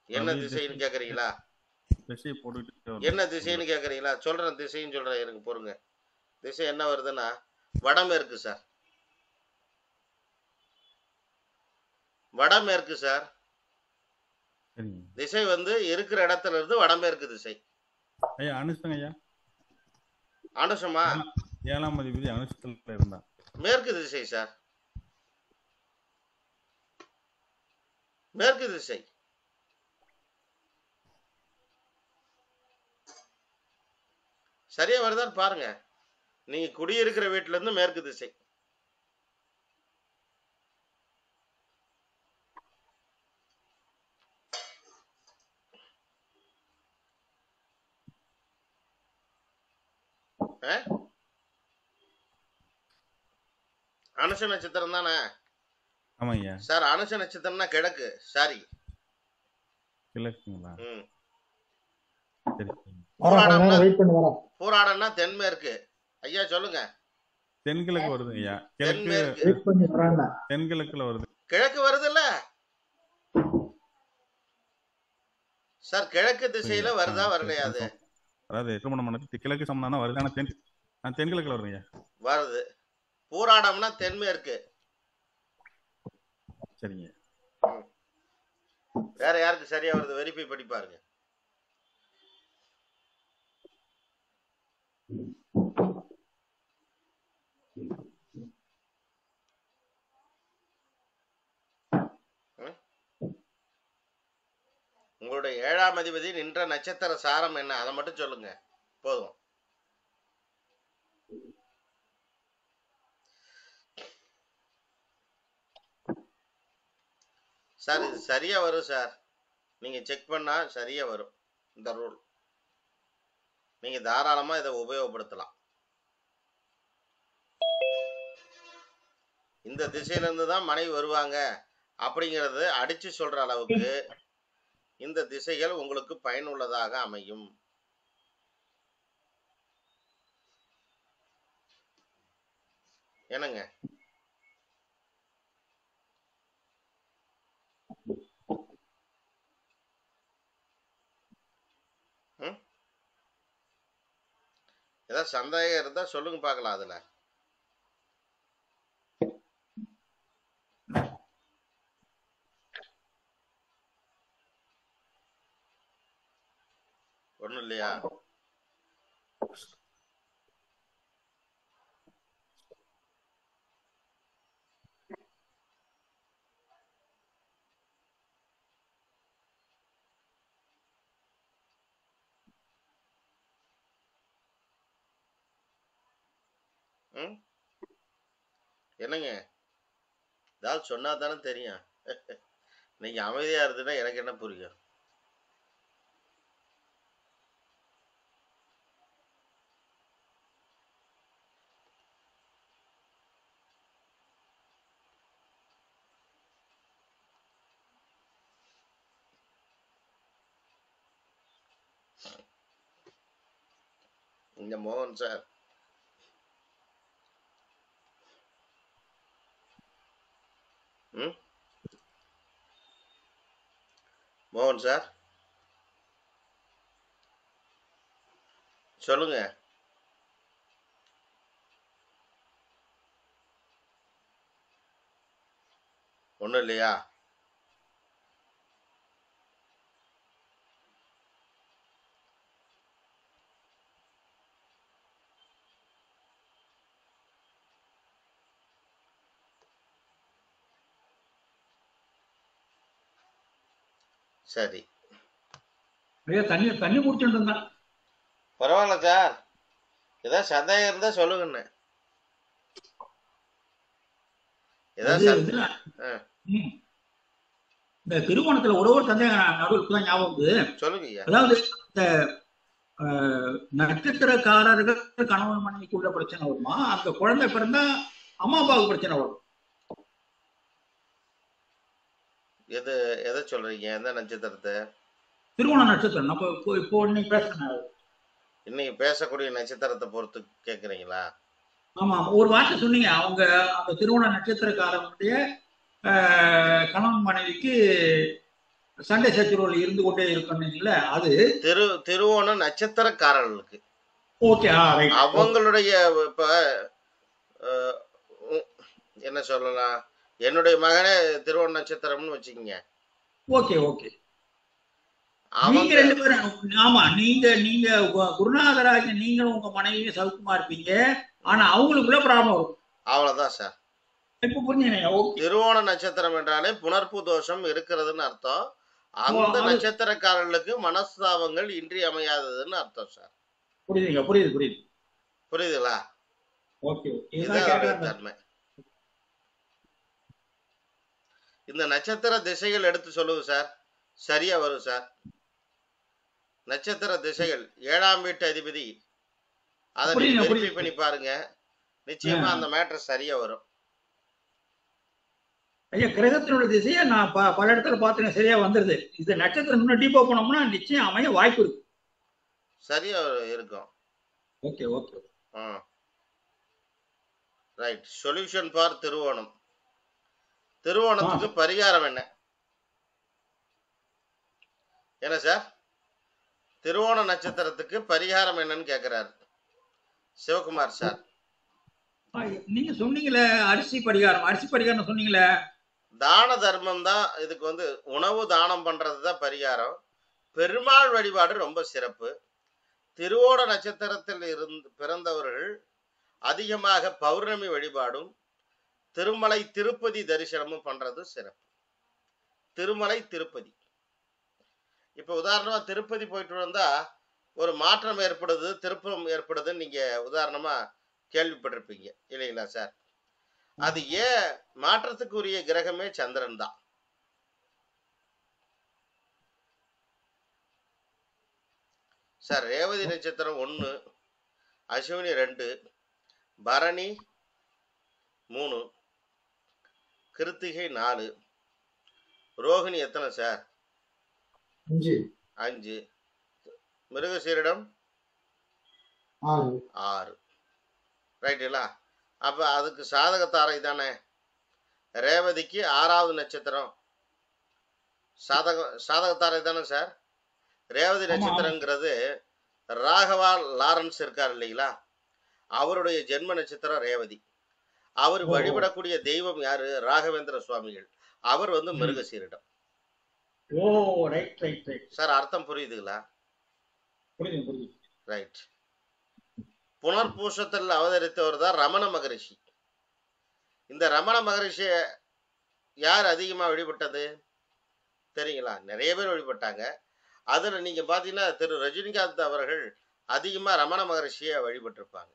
A: என்ன திசைன்னு கேக்குறீங்களா? என்ன திசைன்னு கேக்குறீங்களா? சொல்றேன், திசைன்னு சொல்றேன், இருங்க பொறுங்க. திசை என்ன வருதுன்னா வடமேற்கு சார். வடமேற்கு சார். திசை வந்து இருக்கிற இடத்துல இருந்து வடமேற்கு திசை.
C: ஐயா அனுஷங்க ஐயா.
A: அனுஷமா?
C: 7ஆம் அதிபதி அனுஷத்துல இருந்தா
A: மேற்கு திசை சார். மேற்கு திசை. சரியா வருதான்னு பாருங்க. நீங்க குடியிருக்கிற வீட்டுல இருந்து மேற்கு திசை. அனுஷ நட்சத்திரம் தானே?
C: ஆமாய்யா
A: சார். அனுஷ நட்சத்திரம்னா கிழக்கு. சாரி,
C: கிழக்குங்களா?
A: பூராடம்னா தென்மேற்கு. ஐயா சொல்லுங்க.
C: தென்கிழக்கு வருது ஐயா. தென்கிழக்குல வருது.
A: கிழக்கு வருது இல்ல சார்? கிழக்கு திசையில வருதா வரலையா? அது
C: அதாவது திருமணம் பண்ணது கிழக்கு சமந்தானம் வருது. ஆனா தென்கிழக்குல வருது ஐயா.
A: வருது. பூராடம்னா தென்மேற்கு.
C: சரிங்க.
A: வேற யாருக்கு சரியா வருது வெரிஃபை பண்ணி பாருங்க. ஏழாம் அதிபதி நின்ற நட்சத்திர சாரம் என்ன, அதை மட்டும் சொல்லுங்க போதும். சார் இது சரியா வரும் சார், நீங்க செக் பண்ணா சரியா வரும் இந்த ரூல். நீங்க தாராளமா இதை உபயோகப்படுத்தலாம். இந்த திசையில இருந்து தான் மனைவி வருவாங்க அப்படிங்கறது அடிச்சு சொல்ற அளவுக்கு இந்த திசைகள் உங்களுக்கு பயனுள்ளதாக அமையும். என்னங்க? ஏதாவது சந்தேகம் இருந்தா சொல்லுங்க பார்க்கலாம். அதுல ஒண்ணும் இல்லையா? என்னங்க? ஏதாவது சொன்னா தானே தெரியும். நீங்க அமைதியா இருந்துன்னா எனக்கு என்ன புரியும்? இந்த மோகன் சார் மோகன் சார் சொல்லுங்க. ஒண்ணும் இல்லையா? சரி
B: ஐயா தண்ணி தண்ணி குடிச்சுட்டு இருந்தேன்.
A: பரவாயில்ல சார், ஏதாவது சந்தேகம் இருந்தா சொல்லுங்கண்ணே. ஏதாவது
B: இதுல இந்த திருவோணத்துல ஒரு சந்தேகம் நடுவுக்கு தான் ஞாபகம் வருது.
A: சொல்லுங்க ஐயா.
B: அதாவது இந்த நட்சத்திரக்காரர்கள் கணவன் மனைவிக்குள்ள பிரச்சனை வருமா, அந்த குழந்தை பிறந்தா அம்மா அப்பாவுக்கு பிரச்சனை வரும்?
A: எது எதை சொல்றீங்க? எந்த நட்சத்திரத்தை?
B: திருவோண நட்சத்திரம். நம்ம இப்போ இன்னைக்கு பேசுறேன்,
A: இன்னைக்கு பேசக்கூடிய நட்சத்திரத்தை பொறுத்து கேக்குறீங்களா?
B: ஆமா, ஒரு வார்த்தை சொன்னீங்க, அவங்க அந்த திருவோண நட்சத்திரக்காரனுடைய கணவன் மனைவிக்கு சண்டை சச்சரவுகள் இருந்து கொண்டே இருக்கணும்ல, அது
A: திருவோண நட்சத்திரக்காரர்களுக்கு.
B: ஓகே,
A: அவங்களுடைய இப்ப என்ன சொல்லலாம், என்னுடைய மகனே திருவோண நட்சத்திரம்னு வச்சுக்கோங்க.
B: Okay okay. நீங்க ரெண்டு பேரும், ஆமா, நீங்க நீங்க குருநாதராஜ நீங்களும் உங்க மனைவியும் சௌக்கியமா இருப்பீங்க, ஆனா அவங்களுக்குள்ள ப்ராப்ளம் வரும்.
A: அவ்வளவுதான் சார்.
B: இப்ப புரிஞ்சுங்க.
A: திருவோண நட்சத்திரம் என்றாலே புணர்ப்பு தோஷம் இருக்கிறதுன்னு அர்த்தம். அந்த நட்சத்திரக்காரர்களுக்கு மனஸ்தாபங்கள் இன்றியமையாததுன்னு அர்த்தம் சார்.
B: புரியுதுங்க, புரியுது புரியுது
A: புரியுதுங்களா?
B: ஓகே.
A: தன்மை. இந்த நட்சத்திர திசைகள் எடுத்து சொல்லுங்க சார், சரியா வரும் சார். நட்சத்திர திசைகள் 7ஆம் வீட்டு அதிபதி, அதை நீங்க வெரிஃபை பண்ணி பாருங்க, நிச்சயமா அந்த மேட்டர் சரியா வரும்.
B: ஐயா, கிரகத்தினோட திசையை நான் பல இடத்துல பார்த்துங்க, சரியா வந்துருது. இது நட்சத்திரம் இன்னும் டீப்பா போனோம்னா நிச்சயம் அமைய வாய்ப்பு இருக்கு,
A: சரியா இருக்கும்.
B: Okay okay.
A: Right. Solution for Thiruvonam. திருவோணத்துக்கு பரிகாரம் என்ன? என்ன சார், திருவோண நட்சத்திரத்துக்கு பரிகாரம் என்னன்னு கேக்குறாரு சிவகுமார் சார்.
B: நீங்க சொன்னீங்களே அரிசி பரிகாரம் சொன்னீங்களே.
A: தான தர்மம் தான் இதுக்கு உணவு தானம் பண்றதுதான் பரிகாரம். பெருமாள் வழிபாடு ரொம்ப சிறப்பு. திருவோண நட்சத்திரத்தில் இருந்து பிறந்தவர்கள் அதிகமாக பௌர்ணமி வழிபாடும் திருமலை திருப்பதி தரிசனமும் பண்றது சிறப்பு. திருமலை திருப்பதி இப்போ உதாரணமா திருப்பதி போயிட்டு வந்தா ஒரு மாற்றம் ஏற்படுது, திருப்பம் ஏற்படுதுன்னு நீங்க உதாரணமா கேள்விப்பட்டிருப்பீங்க இல்லைங்களா சார்? அது ஏன் மாற்றத்துக்குரிய கிரகமே சந்திரன் தான். சார் ரேவதி நட்சத்திரம் 1, அஸ்வினி 2, பரணி 3, கிருத்திகை 4, ரோகிணி எத்தனை சார்? 5, மிருகசீரிடம் 6. ரைட்டுங்களா? அப்ப அதுக்கு சாதக தாரை தானே. ரேவதிக்கு 6வது நட்சத்திரம் சாதக தாரை தானே சார். ரேவதி நட்சத்திரங்கிறது ராகவா லாரன்ஸ் இருக்கார் இல்லைங்களா, அவருடைய ஜென்ம நட்சத்திரம் ரேவதி. அவர் வழிபடக்கூடிய தெய்வம் யாரு? ராகவேந்திர சுவாமிகள். அவர் வந்து மிருகசீரிடம். சார் அர்த்தம் புரியுதுங்களா? ரைட். புனர்பூசத்தில் அவதரித்தவர் தான் ரமண மகரிஷி. இந்த ரமண மகரிஷிய யார் அதிகமா வழிபட்டது தெரியுங்களா? நிறைய பேர் வழிபட்டாங்க. அதுல நீங்க பாத்தீங்கன்னா திரு ரஜினிகாந்த் அவர்கள் அதிகமா ரமண மகரிஷிய வழிபட்டிருப்பாங்க.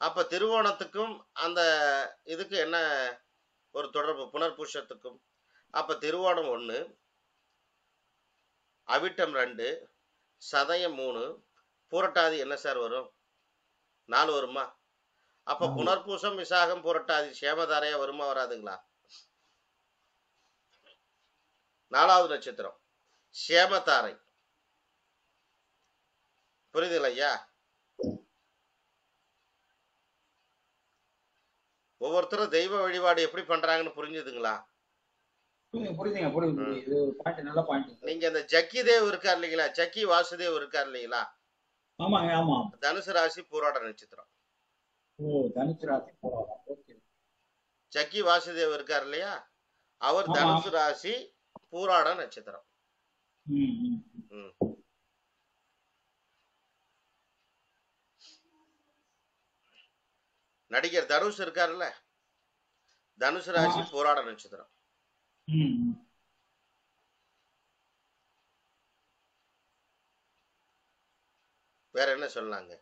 A: அப்ப திருவோணத்துக்கும் அந்த இதுக்கு என்ன ஒரு தொடர்பு? புனர்பூசத்துக்கும். அப்ப திருவோணம் 1, அவிட்டம் 2, சதயம் 3, பூரட்டாதி என்ன சார் வரும்? 4 வருமா? அப்ப புனர்பூசம், விசாகம், பூரட்டாதி சேமதாரையா வருமா வராதுங்களா? 4வது நட்சத்திரம் சேமதாரை. புரியுதுங்களா ஐயா? ஒவ்வொருத்தரும் தெய்வ வழிபாடு எப்படி பண்றாங்கன்னு புரிஞ்சுதுங்களா? நீங்க அந்த ஜக்கி தேவ் இருக்கார் இல்லைங்களா, ஜக்கி வாசுதேவ் இருக்கார் இல்லைங்களா, தனுசு ராசி பூராட நட்சத்திரம். ஜக்கி வாசுதேவ் இருக்கார் இல்லையா, அவர் தனுசு ராசி பூராட நட்சத்திரம். நடிகர் தனுஷ் இருக்காருல்ல, தனுசு ராசி பூராட நட்சத்திரம். வேற என்ன சொன்னாங்க?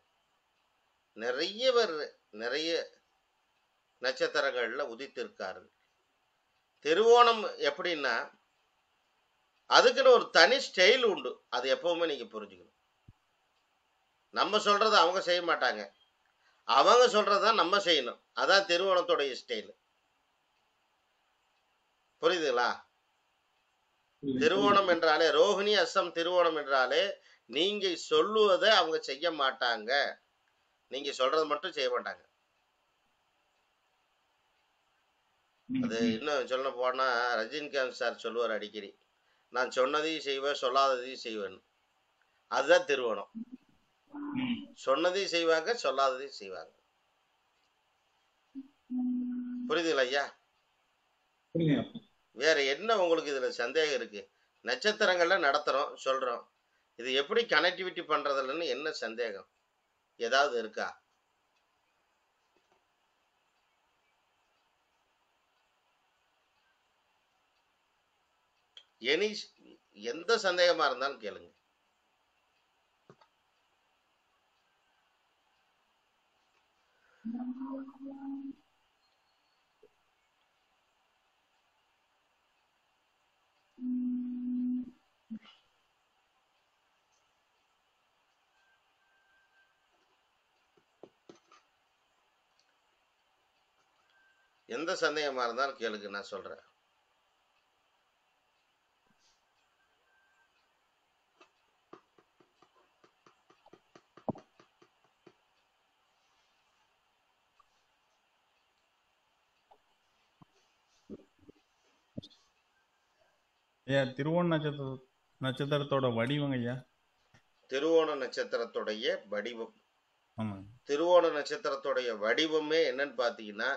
A: நிறைய பேர் நிறைய நட்சத்திரங்கள்ல உதித்திருக்காரு. திருவோணம் எப்படின்னா அதுக்குன்னு ஒரு தனி ஸ்டைல் உண்டு. அது எப்பவுமே நீங்க புரிஞ்சுக்கணும். நம்ம சொல்றதை அவங்க செய்ய மாட்டாங்க, அவங்க சொல்றதான் நம்ம செய்யணும். அதான் திருவோணத்தோடைய ஸ்டைல். புரியுதுங்களா? திருவோணம் என்றாலே ரோஹிணி அஸ்தம் திருவோணம் என்றாலே நீங்க சொல்லுவதை அவங்க செய்ய மாட்டாங்க, நீங்க சொல்றது மட்டும் செய்ய மாட்டாங்க. அது இன்னும் சொல்ல போனா ரஜினிகாந்த் சார் சொல்லுவார் அடிக்கடி, நான் சொன்னதையும் செய்வேன் சொல்லாததையும் செய்வேன். அதுதான் திருவோணம். சொன்னதையும் செய்வாங்க, சொல்லாததையும் செய்வாங்க. புரியுதுங்களா ஐயா? வேற என்ன உங்களுக்கு இதுல சந்தேகம் இருக்கு? நட்சத்திரங்கள்ல நடத்துறோம் சொல்றோம், இது எப்படி கனெக்டிவிட்டி பண்றதுலன்னு என்ன சந்தேகம் ஏதாவது இருக்கா? எந்த சந்தேகமா இருந்தாலும் கேளுங்க. எந்த சந்தேகமா இருந்தாலும் கேளுங்க, நான் சொல்றேன்.
C: ஐயா திருவோண நட்சத்திரத்தோட வடிவங்க ஐயா.
A: திருவோண நட்சத்திரத்துடைய வடிவம்,
C: ஆமாங்க.
A: திருவோண நட்சத்திரத்துடைய வடிவமே என்னன்னு பாத்தீங்கன்னா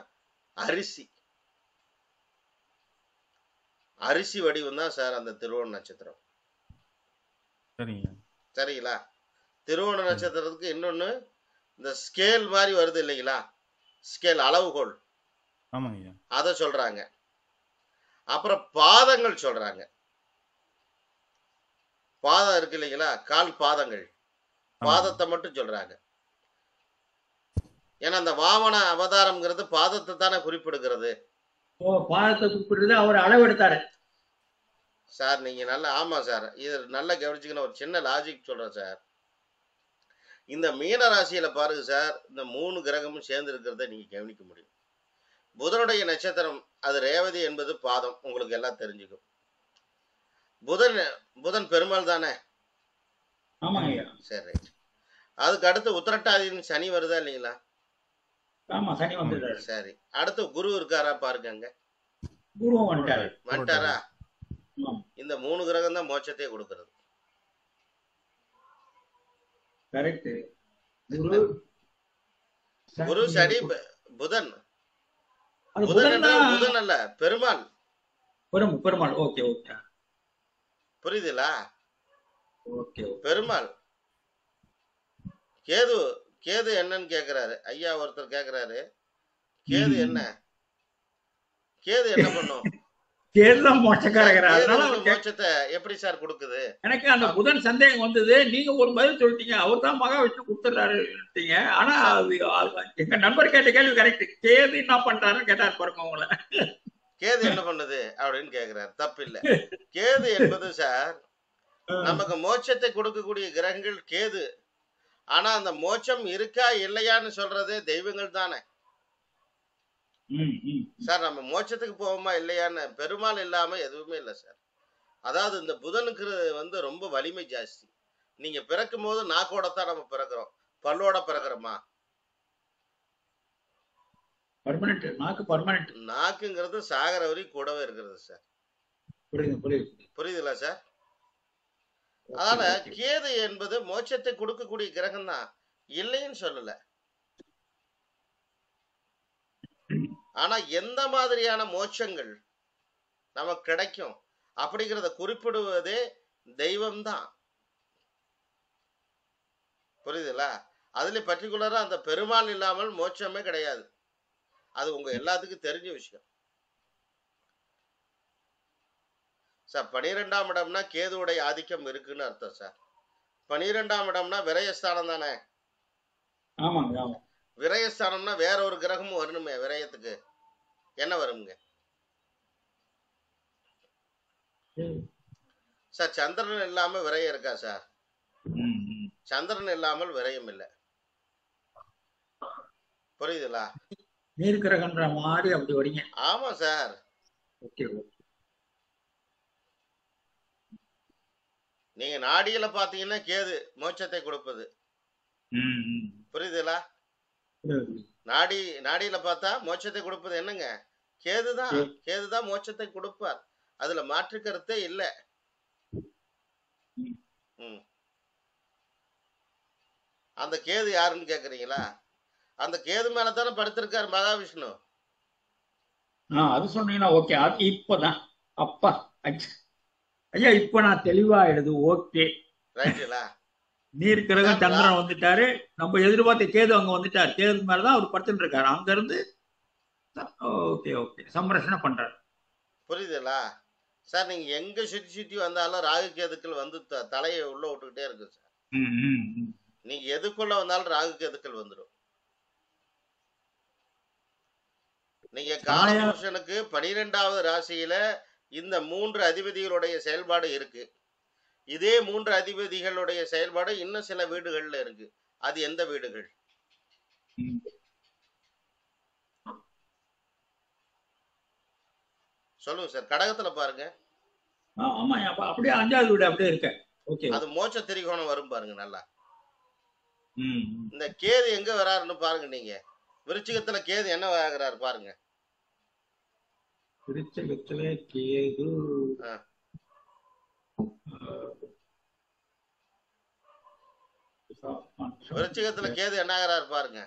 A: அரிசி. அரிசி வடிவம் தான் சார் அந்த திருவோண நட்சத்திரம்.
C: சரிங்க.
A: சரிங்களா? திருவோண நட்சத்திரத்துக்கு இன்னொன்னு இந்த ஸ்கேல் மாதிரி வருது இல்லைங்களா, ஸ்கேல் அளவுகோல்.
C: ஆமாங்க ஐயா.
A: அதை சொல்றாங்க. அப்புறம் பாதங்கள் சொல்றாங்க. பாதம் இருக்கு இல்லைங்களா, கால் பாதங்கள்,
C: ஆமா
A: பாதத்தை மட்டும் சொல்றாங்க. ஏன்னா அந்த வாமன அவதாரம்ங்கிறது பாதத்தை தானே குறிப்பிடுகிறது.
B: ஓ, பாதத்தை குறிப்பிடுறது அவர் அளவெடுத்தாரு.
A: சார் நீங்க நல்லா, ஆமா சார், இது நல்லா கவனிச்சுக்கணும். ஒரு சின்ன லாஜிக் சொல்றேன் சார். இந்த மீன ராசியில பாருங்க சார், இந்த 3 கிரகமும் சேர்ந்து இருக்கிறத நீங்க கவனிக்க முடியும். புதனுடைய நட்சத்திரம் அது ரேவதி என்பது பாதம், உங்களுக்கு எல்லாம் தெரிஞ்சுக்கும். புதன் புதன் பெருமாள் தானே.
B: ஆமாங்க ஐயா.
A: சரி, ரைட். அதுக்கு அடுத்து உத்திரட்டாதின்னு சனி வருதா இல்லைங்களா?
B: ஆமா, சனி
C: ஆமா
B: வந்துட்டாரு.
A: சரி, அடுத்து குரு இருக்காரா பாருங்க அங்க.
B: குருவும் வந்துட்டாரு.
A: வந்துட்டாரா?
B: ஆமா,
A: இந்த 3 கிரகம் தான் மோட்சத்தையே கொடுக்கிறது.
B: கரெக்ட். குரு
A: குரு சனி புதன்.
B: அது
A: புதன்
B: புதன்
A: என்றால்
B: தான்.
A: புதன் அல்ல, பெருமாள்.
B: பெருமாள். ஓகே ஓகே
A: புரியுதுங்களா?
B: ஓகே.
A: பெருமாள். கேது, கேது என்னன்னு கேக்குறாரு ஐயா. ஒருத்தர் கேக்குறாரு, கேது என்ன, கேது என்ன பண்ணும்?
B: கேதுதான் மோட்சக்காரகர்.
A: கேது
B: அதனால
A: வந்து
B: அவர் கேட்க-
A: மோட்சத்தை எப்படி சார் கொடுக்குது?
B: எனக்கு அந்த புதன் சந்தேகம் வந்தது. நீங்க ஒரு பதில் சொல்லிட்டீங்க, அவர் தான் மகாவிஷ்ணு கொடுத்துறாருட்டீங்க. ஆனா எங்க நண்பர் கேட்ட கேள்வி கரெக்ட். கேது என்ன பண்றாருன்னு கேட்டாரு பாருங்க உங்களை.
A: கேது என்ன பண்ணுது அப்படின்னு கேக்குறாரு. தப்பு இல்ல. கேது என்பது சார் நமக்கு மோட்சத்தை கொடுக்கக்கூடிய கிரகங்கள் கேது. ஆனா அந்த மோட்சம் இருக்கா இல்லையான்னு சொல்றது தெய்வங்கள் தானே சார். நம்ம மோட்சத்துக்கு போவோமா இல்லையான்னு பெருமாள் இல்லாம எதுவுமே இல்லை சார். அதாவது இந்த புதனுக்கு வந்து ரொம்ப வலிமை ஜாஸ்தி. நீங்க பிறக்கும் போது நாக்கோடத்தான் நம்ம பிறக்கிறோம், பல்லோட பிறக்கிறோமா?
B: பர்மனன்ட் நாக்கு, பர்மனன்ட்.
A: நாக்குங்கிறது சாகர வரி கூடவே இருக்கிறது சார். புரியுதுல்ல சார்? அதனால கேது என்பது மோட்சத்தை கொடுக்கக்கூடிய கிரகம் தான், இல்லைன்னு சொல்லல. ஆனா எந்த மாதிரியான மோட்சங்கள் நமக்கு கிடைக்கும் அப்படிங்கிறத குறிப்பிடுவதே தெய்வம் தான். புரியுதுல்ல? அதுல பர்டிகுலரா அந்த பெருமாள் இல்லாமல் மோட்சமே கிடையாது. அது உங்க எல்லாத்துக்கும் தெரிஞ்ச விஷயம் சார். 12ஆம் இடம்னா கேதுவுடைய ஆதிக்கம் இருக்குன்னு அர்த்தம் சார். 12ஆம் இடம்னா விரயஸ்தானம் தானே.
B: ஆமாங்க, ஆமா.
A: விரயஸ்தானம்னா வேற ஒரு கிரகமும் வரணுமே. விரயத்துக்கு என்ன வருங்க சார்? சந்திரன் இல்லாம விரயம் இருக்கா சார்? சந்திரன் இல்லாமல் விரயம் இல்லை. புரியுதுங்களா?
B: நீர் கிரகன்ற மாதிரி அப்படி வரீங்க.
A: ஆமா சார்.
B: ஓகே.
A: நீங்க நாடியில பாத்தீங்கன்னா கேது மோட்சத்தை கொடுப்பது. புரியுதுங்களா? நாடியில பார்த்தா மோட்சத்தை கொடுப்பது என்னங்க? கேதுதான். கேதுதான் மோட்சத்தை கொடுப்பார், அதுல மாற்று கருத்தே இல்ல. அந்த கேது யாருன்னு கேக்குறீங்களா? அந்த கேது மேலதானே படுத்திருக்காரு மகாவிஷ்ணு.
B: அது சொன்னீங்கன்னா ஓகே. அது இப்பதான் அப்பா ஐயா, இப்ப நான் தெளிவா ஆயிடுது. ஓகே,
A: ரைட்டுங்களா?
B: நீர் கிரகம் சந்திரன் வந்துட்டாரு, நம்ம எதிர்பார்த்த கேது அங்க வந்துட்டாரு. கேது மேலதான் அவர் படுத்துட்டு இருக்காரு. அங்க இருந்து ஓகே ஓகே சம்ரட்சணை பண்றாரு.
A: புரியுதுங்களா சார்? நீங்க எங்க சுத்தி சுத்தி வந்தாலும் ராகு கேதுக்கள் வந்து தலையை உள்ள விட்டுக்கிட்டே இருக்கு சார். நீங்க எதுக்குள்ள வந்தாலும் ராகு கேதுக்கள் வந்துடும். நீங்க காலபுருஷனுக்கு 12வது ராசியில இந்த 3 அதிபதிகளுடைய செயல்பாடு இருக்கு. இதே 3 அதிபதிகளுடைய செயல்பாடு இன்னும் சில வீடுகள்ல இருக்கு. அது எந்த வீடுகள்? சொல்லுங்க சார். கடகத்துல பாருங்க.
B: ஆமா, அப்படியே 5வது வீடு அப்படியே இருக்கு. ஓகே.
A: அது மோட்ச திரிகோணம் வரும் பாருங்க நல்லா. இந்த கேது எங்க வராருன்னு பாருங்க. நீங்க விருச்சிகத்துல கேது என்ன ஆகுறாரு பாருங்க.
B: விருச்சிகத்துல கேது
A: விருச்சிகத்துல கேது என்ன ஆகுறாரு பாருங்க.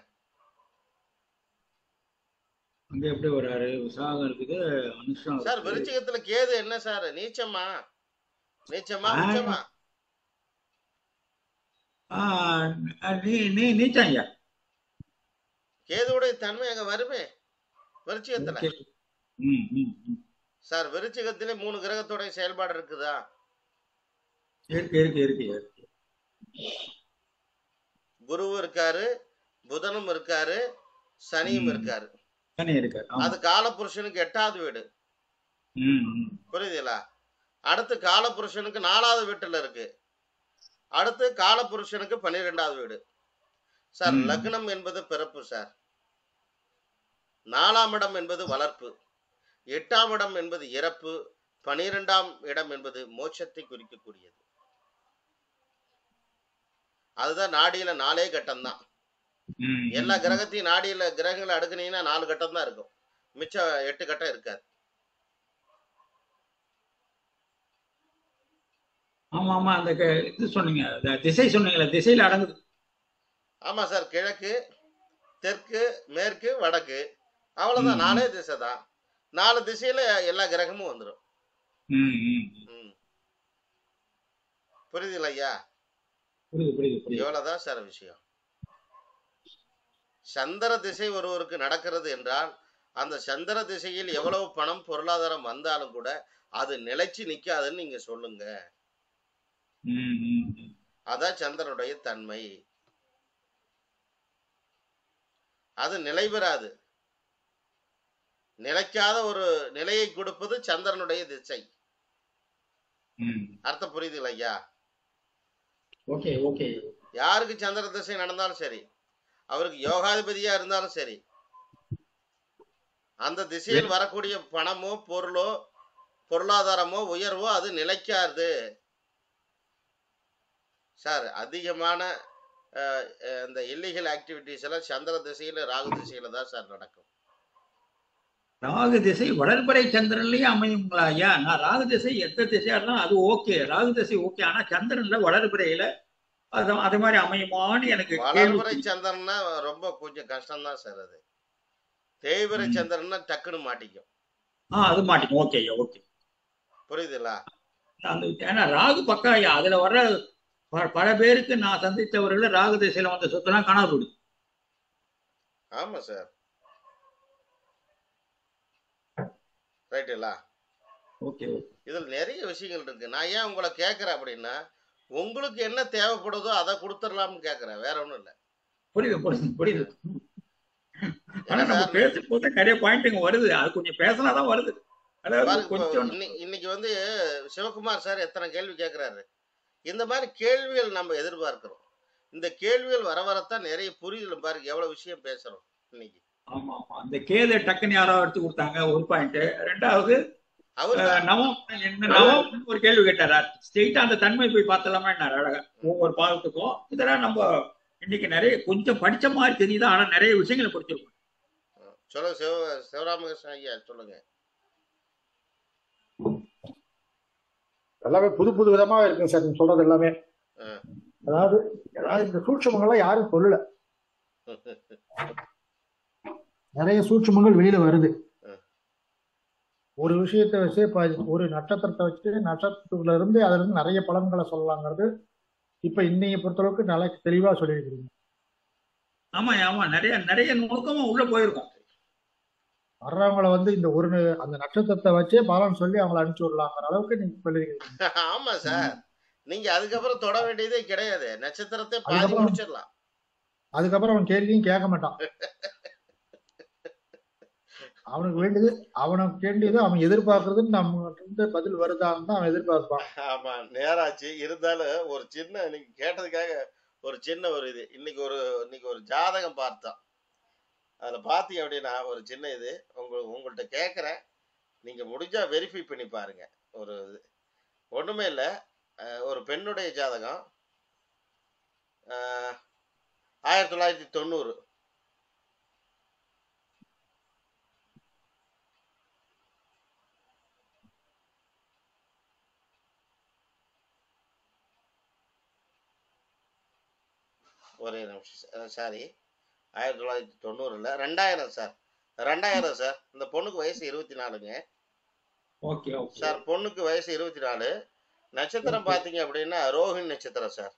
B: அங்க எப்படி வராரு? விசாகம் இருக்குது, அனுஷம்
A: சார். விருச்சிகத்துல கேது என்ன சார்? நீச்சமா உச்சமா?
B: நீச்சம் ஐயா.
A: கேதுவுடைய தன்மை அங்க வருமே விருச்சிகத்துல. சார் விருச்சிகத்திலே 3 கிரகத்தோட செயல்பாடு இருக்குதா?
B: இருக்கு இருக்கு இருக்கு இருக்கு.
A: குருவும் இருக்காரு, புதனும் இருக்காரு, சனியும்
B: ம்.
A: இருக்காரு.
B: சனி இருக்காரு. ஆமா.
A: அது காலபுருஷனுக்கு 8வது வீடு.
B: ம், ம்.
A: புரியுதுங்களா? அடுத்து காலபுருஷனுக்கு 4வது வீட்டுல இருக்கு. அடுத்து காலபுருஷனுக்கு 12வது வீடு. சார்
B: ம்.
A: லக்னம் என்பது பிறப்பு சார். 4ஆம் இடம் என்பது வளர்ப்பு. 8ஆம் இடம் என்பது இறப்பு. 12ஆம் இடம் என்பது மோட்சத்தை குறிக்கக்கூடியது. அதுதான் நாடியில 4 கட்டம் தான்.
B: ம்,
A: எல்லா
B: ம்.
A: கிரகத்தையும் நாடியில கிரகங்களை அடுக்குனீங்கன்னா 4 கட்டம் தான் இருக்கும். மிச்சம் 8 கட்டம் இருக்காது.
B: ஆமா ஆமா அந்த இது சொன்னீங்க, திசை சொன்னீங்களே, திசையில அடங்குது.
A: ஆமா சார். கிழக்கு, தெற்கு, மேற்கு, வடக்கு, அவ்வளவுதான்.
B: ம்,
A: 4 திசை தான். 4 திசையில எல்லா கிரகமும் வந்துடும்.
B: ம், ம்.
A: புரியுதுல ஐயா?
B: புரியுது புரியுது புரியுது.
A: இவ்வளவுதான் சார் விஷயம். சந்திர திசை ஒருவருக்கு நடக்கிறது என்றால் அந்த சந்திர திசையில் எவ்வளவு பணம் பொருளாதாரம் வந்தாலும் கூட அது நிலைச்சு நிக்காதுன்னு நீங்க சொல்லுங்க.
B: ம், ம், ம்.
A: அதான் சந்திரனுடைய தன்மை. அது நிலை பெறாது. நிலைக்காத ஒரு நிலையை கொடுப்பது சந்திரனுடைய திசை.
B: ம்.
A: அர்த்தம் புரியுதுல ஐயா?
B: Okay okay.
A: யாருக்கு சந்திர திசை நடந்தாலும் சரி, அவருக்கு யோகாதிபதியா இருந்தாலும் சரி, அந்த திசையில் வரக்கூடிய பணமோ பொருளோ பொருளாதாரமோ உயர்வோ அது நிலைக்காது சார். அதிகமான இந்த இல்லீகல் ஆக்டிவிட்டிஸ் எல்லாம் சந்திர திசையில ராகு திசையில தான் சார் நடக்கும்.
B: ராகு திசை வளர்பிறை சந்திரன்லயே அமையுங்களா ஐயா? நான் ராகு திசை எந்த திசையா இருந்தாலும் அது ஓகே, ராகு திசை ஓகே. ஆனா சந்திரன்ல வளர்பிறையில அது மாதிரி அமையுமான்னு எனக்கு
A: வளர்பிறை சந்திரன்னா ரொம்ப கொஞ்சம் கஷ்டம் தான் சார். அது தேய்பிறை சந்திரன்னா டக்குன்னு மாட்டிக்கும்.
B: அது மாட்டிக்கும். Okay okay.
A: புரியுதுங்களா?
B: அந்த ஏன்னா ராகு பக்கம் ஐயா, அதுல வர்ற பல பேருக்கு நான் சந்தித்தவர்கள் ராகு திசையில வந்த சொத்தெல்லாம் காணாம போயிடுது.
A: ஆமா சார். ரைட்டுங்களா?
B: ஓகே.
A: இதுல நிறைய விஷயங்கள் இருக்கு. நான் ஏன் உங்களை கேட்கறேன் அப்படின்னா, உங்களுக்கு என்ன தேவைப்படுதோ அதை கொடுத்துடலாம்னு கேட்கறேன். வேற ஒண்ணும் இல்லை.
B: புரியுது புரியுது புரியுது. ஆனா நம்ம பேசும்போது நிறைய பாயிண்ட்டுங்க வருது, அது கொஞ்சம் பேசினாதான் வருது. அதாவது கொஞ்சம்
A: இன்னைக்கு வந்து சிவகுமார் சார் எத்தனை கேள்வி கேட்கிறாரு. இந்த மாதிரி கேள்விகள் நம்ம எதிர்பார்க்கிறோம். இந்த கேள்விகள் வர வரத்தான் நிறைய புரிதல். பாருங்க எவ்வளவு விஷயம் பேசுறோம் இன்னைக்கு.
B: ஆமா ஆமா. அந்த கேது டக்குன்னு யாரோ எடுத்து கொடுத்தாங்க ஒரு பாயிண்ட். ரெண்டாவது நவம் ஒரு கேள்வி கேட்டாரா, ஸ்ட்ரெயிட்டா அந்த தன்மை போய் பார்த்தலாமா என்ன அழகா ஒவ்வொரு பாகத்துக்கும். இதெல்லாம் நம்ம இன்னைக்கு நிறைய கொஞ்சம் படிச்ச மாதிரி தெரியுது, ஆனா நிறைய விஷயங்களை படிச்சிருக்கோம்.
A: சொல்லுங்க சிவராமகிருஷ்ணன் ஐயா, சொல்லுங்க.
E: எல்லாமே புது புது விதமா இருக்குங்க சார் நீங்க சொல்றது எல்லாமே. அதாவது இந்த சூட்சமங்கள்லாம் யாரும் சொல்லல. நிறைய சூட்சமங்கள் வெளியில வருது. ஒரு விஷயத்தை வச்சு ஒரு நட்சத்திரத்தை வச்சு நட்சத்திரத்துல இருந்து அதுல இருந்து நிறைய பலன்களை சொல்லலாங்கிறது இப்ப இன்னைய பொறுத்தளவுக்கு நல்லா தெளிவா சொல்லியிருக்கிறீங்க.
B: ஆமா ஆமா. நிறைய நிறைய நுணுக்கமா உள்ள போயிருக்கோம்.
E: வர்றவங்களை வந்து இந்த அந்த நட்சத்திரத்தை வச்சே பலன் சொல்லி அவங்களை அனுப்பிச்சு விடலாங்கிற அளவுக்கு நீங்க சொல்லியிருக்கீங்க.
A: ஆமா சார். நீங்க அதுக்கப்புறம் தொட வேண்டியதே கிடையாது. நட்சத்திரத்தை பாதி முடிச்சிடலாம்.
E: அதுக்கப்புறம் அவன் கேள்வியும் கேட்க மாட்டான். அவனுக்கு வேண்டியது அவன் எதிர்பார்க்கறது நம்ம பதில் வருதான்னு தான் அவன் எதிர்பார்ப்பான்.
A: ஆமா, நேராச்சு. இருந்தாலும் ஒரு சின்ன நீங்க கேட்டதுக்காக ஒரு சின்ன ஒரு இது இன்னைக்கு ஒரு ஜாதகம் பார்த்தோம். அதுல பாத்தீங்க அப்படின்னா ஒரு சின்ன இது உங்கள்கிட்ட கேட்கறேன். நீங்க முடிஞ்சா வெரிஃபை பண்ணி பாருங்க. ஒரு இது ஒண்ணுமே இல்லை. ஒரு பெண்ணுடைய ஜாதகம் 1990. ஒரே நிமிஷம். சாரி, 1990 இல்ல, 2000 சார். 2000 சார். இந்த பொண்ணுக்கு வயசு 24ங்க.
B: Okay
A: sir. பொண்ணுக்கு வயசு 24. நட்சத்திரம் பாத்தீங்க அப்படின்னா ரோஹிணி நட்சத்திரம் சார்.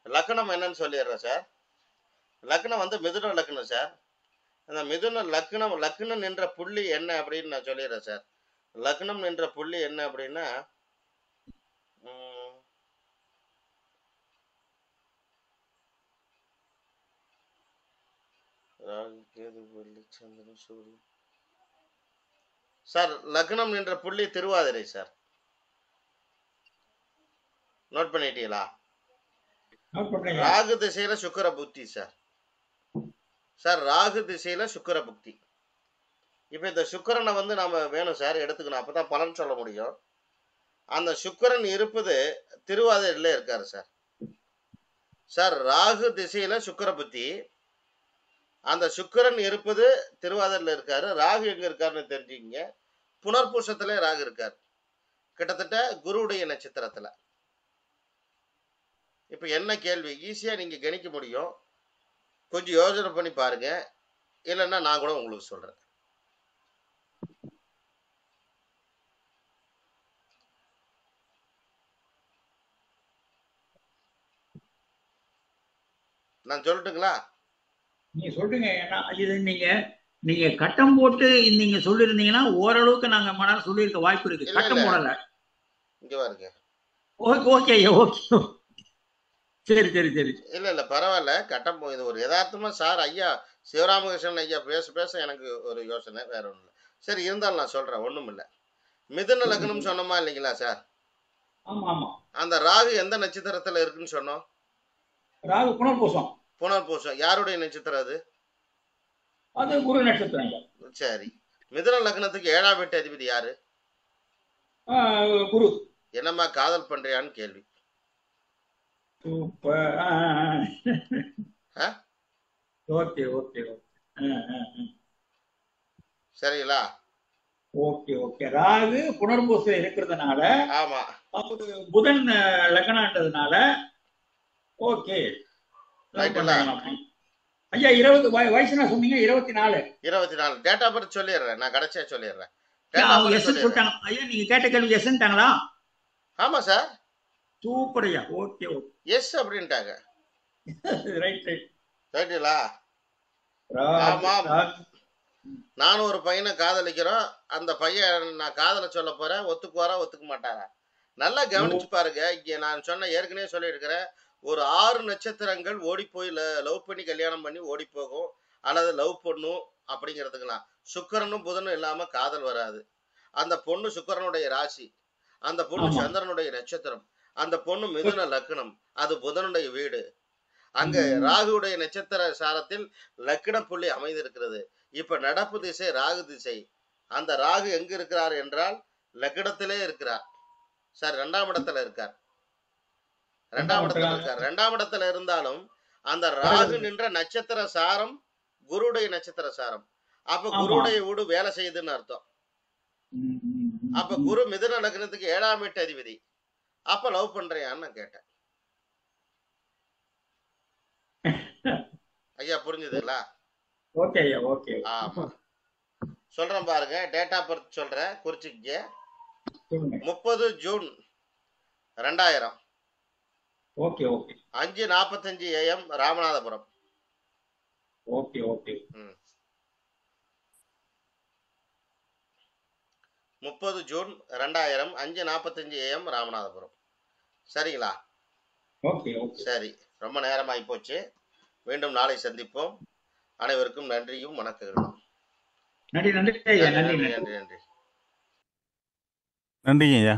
A: லக்னம் என்னன்னு சொல்லிடுறேன் சார். லக்னம் வந்து மிதுன லக்னம் சார். அந்த மிதுன லக்னம் என்ற புள்ளி என்ன அப்படின்னு நான் சொல்லிடுறேன் சார். லக்னம் என்ற புள்ளி என்ன அப்படின்னா ராகு கேது வெள்ளி சந்திரன் சூரியன். சார் லக்னம் என்ற புள்ளி திருவாதிரை சார். நோட் பண்ணிட்டீங்களா?
B: நோட் பண்றீங்க.
A: ராகு திசையில சுக்கிர புக்தி சார். சார் ராகு திசையில சுக்கிர புக்தி. இப்ப இந்த சுக்கிரனை வந்து நாம வேணும் சார் எடுத்துக்கணும், அப்பதான் பலன் சொல்ல முடியும். அந்த சுக்கிரன் இருப்பது திருவாதிரையில இருக்காரு சார். சார் ராகு திசையில சுக்கிர புத்தி, அந்த சுக்கிரன் இருப்பது திருவாதிரையில இருக்காரு. ராகு எங்க இருக்காருன்னு தெரிஞ்சுக்கிங்க. புனர்பூசத்துல ராகு இருக்காரு, கிட்டத்தட்ட குருவுடைய நட்சத்திரத்துல. இப்ப என்ன கேள்வி ஈஸியா நீங்க கணிக்க முடியும், கொஞ்சம் யோசனை பண்ணி பாருங்க, இல்லைன்னா நான் கூட உங்களுக்கு சொல்றேன். நான் சொல்லட்டுங்களா?
B: நீங்க சொல்றீங்க. ஏன்னா இது நீங்க கட்டம் போட்டு நீங்க சொல்லியிருந்தீங்கன்னா ஓரளவுக்கு நாங்க மனம் சொல்லியிருக்க வாய்ப்பு இருக்கு.
A: இல்ல
B: கட்டம்
A: இல்ல
B: போடல.
A: இங்க பாருங்க.
B: Okay okay okay. சரி சரி சரி.
A: இல்ல பரவாயில்ல, கட்டம் இது ஒரு யதார்த்தமா சார் ஐயா சிவராமகிருஷ்ணன் ஐயா பேச பேச எனக்கு ஒரு யோசனை, வேற ஒண்ணும் இல்லை. சரி இருந்தாலும் நான் சொல்றேன், ஒண்ணும் இல்லை. மிதுன லக்னம் சொன்னோமா இல்லைங்களா சார்?
B: ஆமா ஆமா.
A: அந்த ராகு எந்த நட்சத்திரத்துல இருக்குன்னு சொன்னோம்?
B: ராகு புனர்பூசம்.
A: புனர்பூசம். யாருடைய நட்சத்திரம் அது?
B: அது குரு நட்சத்திரங்க.
A: சரி, மிதுன லக்னத்துக்கு 7ஆம் வீட்டு அதிபதி யாரு?
B: குரு.
A: என்னம்மா காதல் பண்றியான்னு கேள்வி.
B: சூப்பர்.
A: ஆ?
B: Okay okay okay.
A: சரிங்களா?
B: Okay okay. ராகு புனர்பூசம் இருக்கிறதுனால
A: ஆமா,
B: அவரு புதன் லக்னன்றதுனால ஓகே.
A: ரைட்டுங்களா?
B: ஐயா 20 வயசுனா சொன்னீங்க. 24.
A: 24 டேட் ஆஃப் பர்த் சொல்லிடுறேன், நான் கடைசியா சொல்லிடுறேன். டேட் ஆஃப்
B: அவங்க
A: பர்த்
B: எஸ்
A: சொல்லிடுறேன்.
B: சொல்லிட்டாங்க. ஐயா நீங்க கேட்ட கேள்வி எஸ்ன்ட்டாங்களா?
A: ஆமா சார்,
B: சூப்பர் ஐயா. Okay okay.
A: எஸ் அப்படின்ட்டாங்க.
B: Right right.
A: ரைட்டுங்களா? ஆமா, நானும் ஒரு பையனை காதலிக்கிறோம். அந்த பையன் நான் காதலை சொல்ல போறேன், ஒத்துக்குவாரா ஒத்துக்க மாட்டாரா? நல்லா கவனிச்சு பாருங்க. இங்க நான் சொன்ன ஏற்கனவே சொல்லியிருக்கிறேன், ஒரு 6 நட்சத்திரங்கள் ஓடி போய் லவ் பண்ணி கல்யாணம் பண்ணி ஓடி போகும், அல்லது லவ் பண்ணும் அப்படிங்கிறதுக்கலாம். சுக்கிரனும் புதனும் இல்லாம காதல் வராது. அந்த பொண்ணு சுக்கிரனுடைய ராசி, அந்த பொண்ணு
B: ஆமா.
A: சந்திரனுடைய நட்சத்திரம், அந்த பொண்ணு மிதுன லக்னம், அது புதனுடைய வீடு. அங்க
B: ம்.
A: ராகுடைய நட்சத்திர சாரத்தில் லக்கின புள்ளி அமைந்திருக்கிறது. இப்ப நடப்பு திசை ராகு திசை. அந்த ராகு எங்க இருக்கிறார் என்றால் லக்கினத்திலே இருக்கிறார் சார். 2ஆம் இடத்துல இருக்கார். 2ஆம் இடத்துல இருக்கார். 2ஆம் இடத்துல இருந்தாலும் அந்த ராகு நின்ற நட்சத்திர சாரம் குருடைய நட்சத்திர சாரம். அப்ப
B: ஆமா.
A: குருடைய வீடு வேலை செய்யுதுன்னு அர்த்தம்.
B: ம், ம், ம்,
A: அப்ப குரு மிதுன லக்னத்துக்கு 7ஆம் வீட்டு அதிபதி. அப்ப லவ் பண்றியான்னு நான் கேட்டேன். ஐயா புரிஞ்சுதுங்களா?
B: ஓகே ஐயா ஓகே.
A: ஆமா, சொல்றேன் பாருங்க. டேட் ஆஃப் பர்த் சொல்றேன், குறிச்சிக்க.
B: சொல்லுங்க.
A: 30 June 2000,
B: okay okay
A: 5:45 AM Ramanathapuram.
B: Okay okay.
A: 30 June 2000, 5:45 AM Ramanathapuram. சரிங்களா?
B: Okay okay.
A: சரி, ரொம்ப நேரமாகி போச்சு. மீண்டும் நாளை சந்திப்போம். அனைவருக்கும் நன்றியும் வணக்கங்களும்.
B: நன்றி நன்றி ஐயா.
A: நன்றி
B: நன்றி
A: நன்றி
B: நன்றி.
A: நன்றி நன்றி.
C: நன்றிங்க ஐயா.